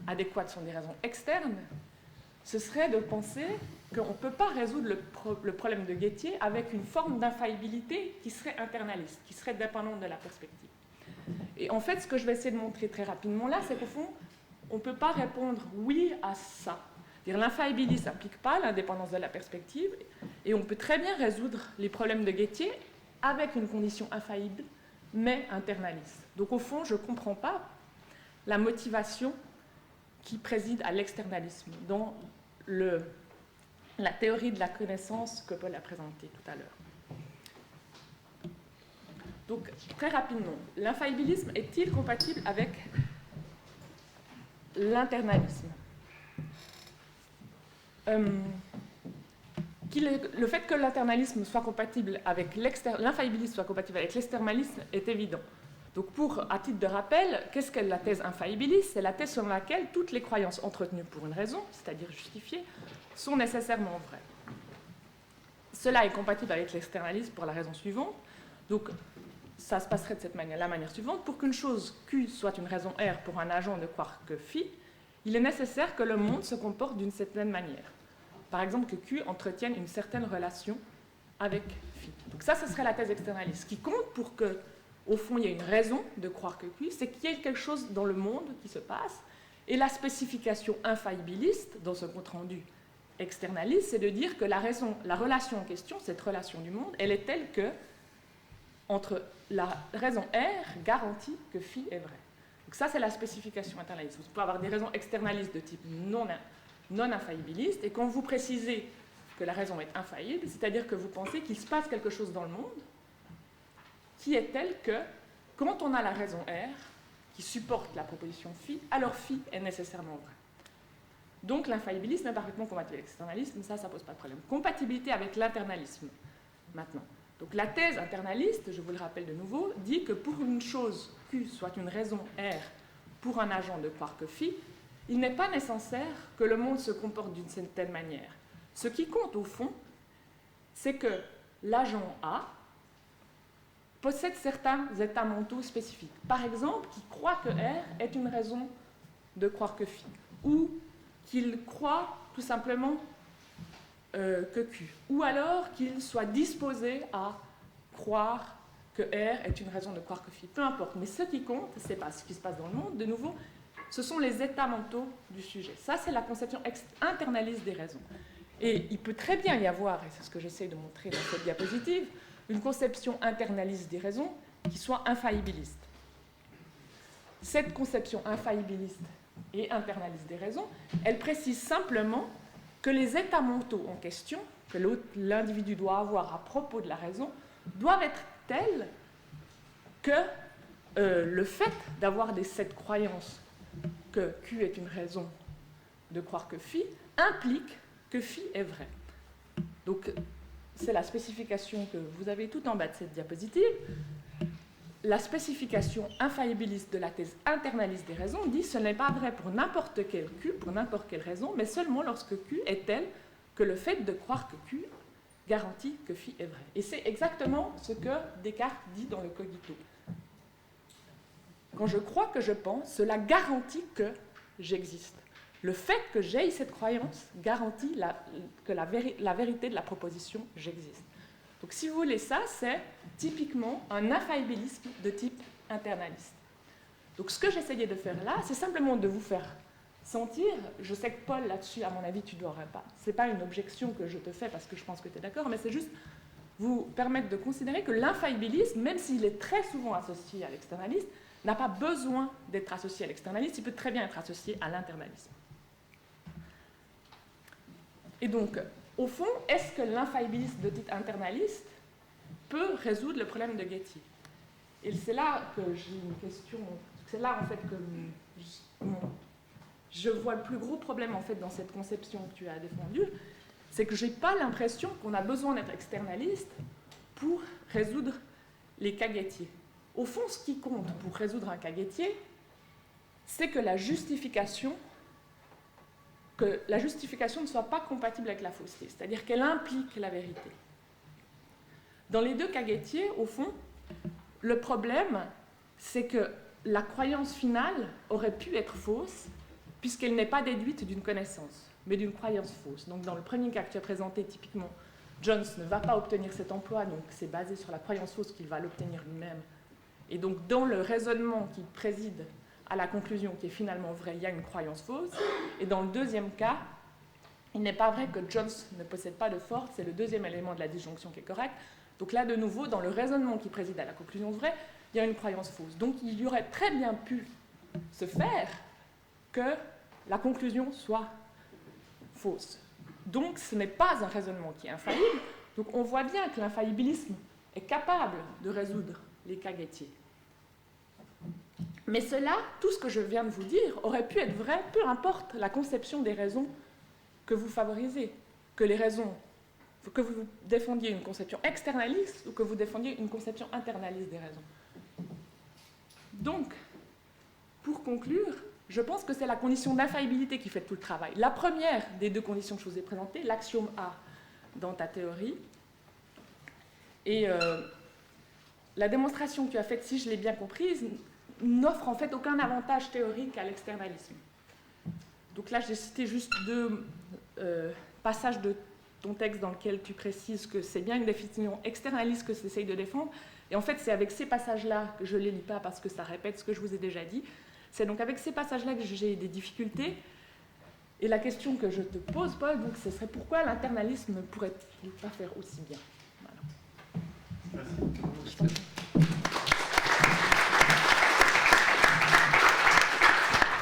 adéquates sont des raisons externes, ce serait de penser qu'on ne peut pas résoudre le problème de Getty avec une forme d'infaillibilité qui serait internaliste, qui serait dépendante de la perspective. Et en fait, ce que je vais essayer de montrer très rapidement là, c'est qu'au fond, on ne peut pas répondre oui à ça. L'infaillibilité ne s'applique pas à l'indépendance de la perspective, et on peut très bien résoudre les problèmes de Getty avec une condition infaillible, mais internaliste. Donc au fond, je ne comprends pas la motivation qui préside à l'externalisme dans la théorie de la connaissance que Paul a présentée tout à l'heure. Donc, très rapidement, l'infaillibilisme est-il compatible avec l'internalisme? Le fait que l'internalisme soit compatible avec l'infaillibilisme soit compatible avec l'externalisme est évident. Donc, à titre de rappel, qu'est-ce qu'est la thèse infaillibiliste? C'est la thèse selon laquelle toutes les croyances entretenues pour une raison, c'est-à-dire justifiées, sont nécessairement vraies. Cela est compatible avec l'externalisme pour la raison suivante. Donc, ça se passerait de la manière suivante. Pour qu'une chose Q soit une raison R pour un agent de croire que phi, il est nécessaire que le monde se comporte d'une certaine manière. Par exemple, que Q entretienne une certaine relation avec phi. Donc ça, ce serait la thèse externaliste. Ce qui compte pour que, au fond, il y ait une raison de croire que Q, c'est qu'il y ait quelque chose dans le monde qui se passe. Et la spécification infaillibiliste, dans ce compte-rendu externaliste, c'est de dire que la relation en question, cette relation du monde, elle est telle que, entre la raison R garantit que phi est vrai. Donc ça, c'est la spécification internaliste. Vous pouvez avoir des raisons externalistes de type non infaillibiliste, et quand vous précisez que la raison est infaillible, c'est-à-dire que vous pensez qu'il se passe quelque chose dans le monde qui est tel que, quand on a la raison R qui supporte la proposition phi, alors phi est nécessairement vrai. Donc l'infaillibilisme est parfaitement compatible avec l'externalisme, ça ne pose pas de problème. Compatibilité avec l'internalisme, maintenant. Donc la thèse internaliste, je vous le rappelle de nouveau, dit que pour une chose Q soit une raison R pour un agent de croire que phi, il n'est pas nécessaire que le monde se comporte d'une certaine manière. Ce qui compte au fond, c'est que l'agent A possède certains états mentaux spécifiques. Par exemple, qui croit que R est une raison de croire que phi, ou qu'il croit tout simplement que Q, ou alors qu'il soit disposé à croire que R est une raison de croire que phi. Peu importe, mais ce qui compte, ce n'est pas ce qui se passe dans le monde, de nouveau, ce sont les états mentaux du sujet. Ça, c'est la conception internaliste des raisons. Et il peut très bien y avoir, et c'est ce que j'essaie de montrer dans cette diapositive, une conception internaliste des raisons qui soit infaillibiliste. Cette conception infaillibiliste et internaliste des raisons, elle précise simplement que les états mentaux en question, que l'individu doit avoir à propos de la raison, doivent être tels que le fait d'avoir cette croyance que Q est une raison de croire que phi implique que phi est vrai. Donc, c'est la spécification que vous avez tout en bas de cette diapositive. La spécification infaillibiliste de la thèse internaliste des raisons dit ce n'est pas vrai pour n'importe quel Q, pour n'importe quelle raison, mais seulement lorsque Q est tel que le fait de croire que Q garantit que phi est vrai. Et c'est exactement ce que Descartes dit dans le Cogito. Quand je crois que je pense, cela garantit que j'existe. Le fait que j'aie cette croyance garantit que la vérité de la proposition « j'existe ». Donc si vous voulez ça, c'est typiquement un infaillibilisme de type internaliste. Donc ce que j'essayais de faire là, c'est simplement de vous faire sentir, je sais que Paul là-dessus, à mon avis, tu n'aurais pas. Ce n'est pas une objection que je te fais parce que je pense que tu es d'accord, mais c'est juste vous permettre de considérer que l'infaillibilisme, même s'il est très souvent associé à l'externalisme, n'a pas besoin d'être associé à l'externalisme, il peut très bien être associé à l'internalisme. Et donc, au fond, est-ce que l'infaillibilisme de type internaliste peut résoudre le problème de Gettier? Et c'est là que j'ai une question, c'est là en fait que je vois le plus gros problème en fait dans cette conception que tu as défendue, c'est que je n'ai pas l'impression qu'on a besoin d'être externaliste pour résoudre les cas Gettier. Au fond, ce qui compte pour résoudre un cas Gettier, c'est que la justification ne soit pas compatible avec la fausseté, c'est-à-dire qu'elle implique la vérité. Dans les deux cas Gettier, au fond, le problème, c'est que la croyance finale aurait pu être fausse, puisqu'elle n'est pas déduite d'une connaissance, mais d'une croyance fausse. Donc dans le premier cas que tu as présenté, typiquement, Jones ne va pas obtenir cet emploi, donc c'est basé sur la croyance fausse qu'il va l'obtenir lui-même. Et donc dans le raisonnement qui préside à la conclusion qui est finalement vraie, il y a une croyance fausse. Et dans le deuxième cas, il n'est pas vrai que Jones ne possède pas de force, c'est le deuxième élément de la disjonction qui est correct. Donc là, de nouveau, dans le raisonnement qui préside à la conclusion vraie, il y a une croyance fausse. Donc il y aurait très bien pu se faire que la conclusion soit fausse. Donc ce n'est pas un raisonnement qui est infaillible. Donc on voit bien que l'infaillibilisme est capable de résoudre les cas Gettier. Mais cela, tout ce que je viens de vous dire, aurait pu être vrai, peu importe la conception des raisons que vous favorisez, que vous défendiez une conception externaliste ou que vous défendiez une conception internaliste des raisons. Donc, pour conclure, je pense que c'est la condition d'infaillibilité qui fait tout le travail. La première des deux conditions que je vous ai présentées, l'axiome A dans ta théorie, et la démonstration que tu as faite, si je l'ai bien comprise, n'offre en fait aucun avantage théorique à l'externalisme. Donc là, j'ai cité juste deux passages de ton texte dans lequel tu précises que c'est bien une définition externaliste que tu essayes de défendre. Et en fait, c'est avec ces passages-là que je ne les lis pas parce que ça répète ce que je vous ai déjà dit. C'est donc avec ces passages-là que j'ai des difficultés. Et la question que je te pose, Paul, donc, ce serait pourquoi l'internalisme ne pourrait-il pas faire aussi bien? Voilà. Merci.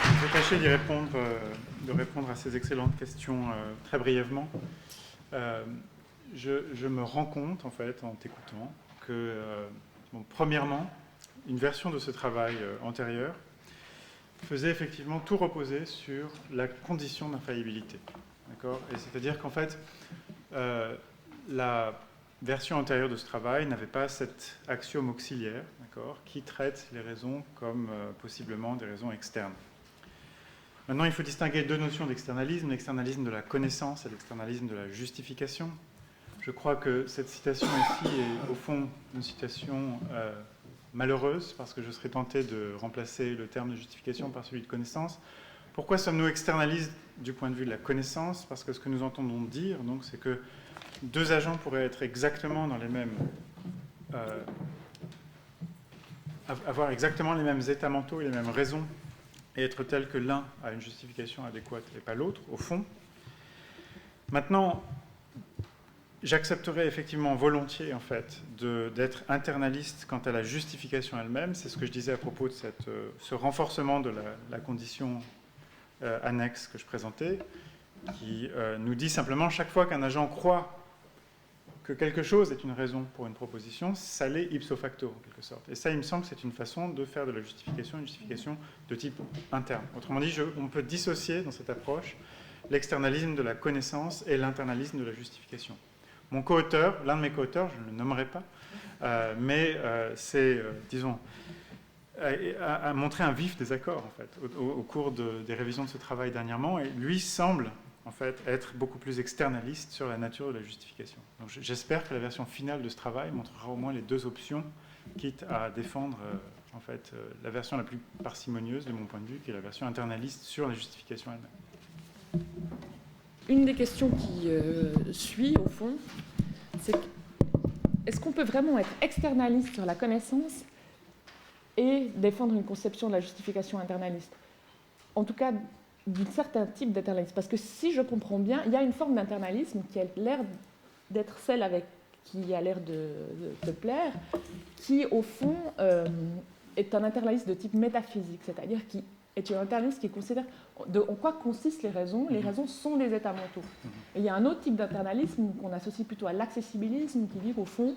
Je vais tâcher de répondre à ces excellentes questions très brièvement. Je me rends compte, en fait, en t'écoutant, que, premièrement, une version de ce travail antérieur faisait effectivement tout reposer sur la condition d'infaillibilité. D'accord ? Et c'est-à-dire qu'en fait, la version antérieure de ce travail n'avait pas cet axiome auxiliaire, d'accord, qui traite les raisons comme possiblement des raisons externes. Maintenant, il faut distinguer deux notions d'externalisme, l'externalisme de la connaissance et l'externalisme de la justification. Je crois que cette citation ici est au fond une citation malheureuse, parce que je serais tenté de remplacer le terme de justification par celui de connaissance. Pourquoi sommes-nous externalistes du point de vue de la connaissance? Parce que ce que nous entendons dire, donc, c'est que deux agents pourraient être exactement dans les mêmes... avoir exactement les mêmes états mentaux et les mêmes raisons, et être tels que l'un a une justification adéquate et pas l'autre, au fond. Maintenant, j'accepterais effectivement volontiers, en fait, d'être internaliste quant à la justification elle-même. C'est ce que je disais à propos de ce renforcement de la condition annexe que je présentais, qui nous dit simplement, chaque fois qu'un agent croit que quelque chose est une raison pour une proposition, ça l'est ipso facto, en quelque sorte. Et ça, il me semble que c'est une façon de faire de la justification, une justification de type interne. Autrement dit, on peut dissocier dans cette approche l'externalisme de la connaissance et l'internalisme de la justification. Mon co-auteur, l'un de mes co-auteurs, je ne le nommerai pas, mais c'est, disons, a montré un vif désaccord, en fait, au cours des révisions de ce travail dernièrement, et lui semble, en fait, être beaucoup plus externaliste sur la nature de la justification. Donc j'espère que la version finale de ce travail montrera au moins les deux options, quitte à défendre, en fait, la version la plus parcimonieuse, de mon point de vue, qui est la version internaliste sur la justification elle-même. Une des questions qui suit, au fond, c'est est-ce qu'on peut vraiment être externaliste sur la connaissance et défendre une conception de la justification internaliste? En tout cas, d'un certain type d'internalisme. Parce que si je comprends bien, il y a une forme d'internalisme qui a l'air d'être celle qui a l'air de te plaire, qui, au fond, est un internalisme de type métaphysique, c'est-à-dire qui est un internalisme qui considère en quoi consistent les raisons. Les raisons sont des états mentaux. Et il y a un autre type d'internalisme qu'on associe plutôt à l'accessibilisme, qui dit qu'au fond,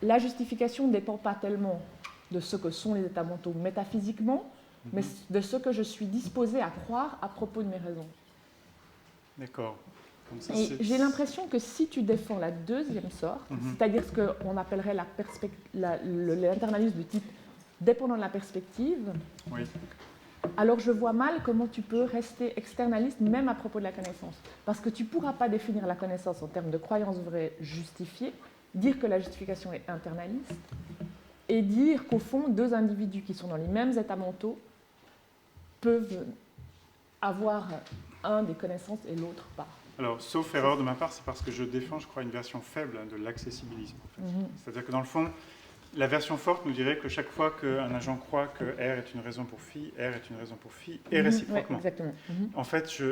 la justification ne dépend pas tellement de ce que sont les états mentaux métaphysiquement, mais de ce que je suis disposé à croire à propos de mes raisons. D'accord. Et j'ai l'impression que si tu défends la deuxième sorte, c'est-à-dire ce qu'on appellerait l'internalisme de type dépendant de la perspective, oui. Alors je vois mal comment tu peux rester externaliste même à propos de la connaissance. Parce que tu ne pourras pas définir la connaissance en termes de croyances vraies justifiées, dire que la justification est internaliste, et dire qu'au fond, deux individus qui sont dans les mêmes états mentaux peuvent avoir un des connaissances et l'autre pas. Alors, sauf erreur de ma part, c'est parce que je défends, je crois, une version faible de l'accessibilisme. En fait. C'est-à-dire que dans le fond, la version forte nous dirait que chaque fois qu'un agent croit que R est une raison pour phi, R est une raison pour phi, et réciproquement. Ouais, exactement. En fait,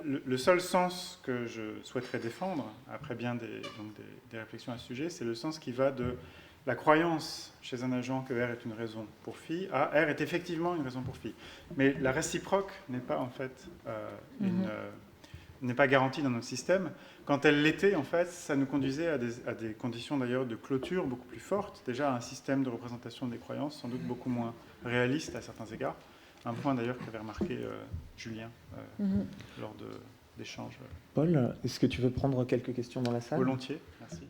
le seul sens que je souhaiterais défendre, après bien des réflexions à ce sujet, c'est le sens qui va de la croyance chez un agent que R est une raison pour phi à R est effectivement une raison pour phi. Mais la réciproque n'est pas en fait n'est pas garantie dans notre système. Quand elle l'était, en fait, ça nous conduisait à des conditions d'ailleurs de clôture beaucoup plus fortes, déjà à un système de représentation des croyances sans doute beaucoup moins réaliste à certains égards. Un point d'ailleurs qu'avait remarqué Julien lors d'échanges. Paul, est-ce que tu veux prendre quelques questions dans la salle? Volontiers, merci.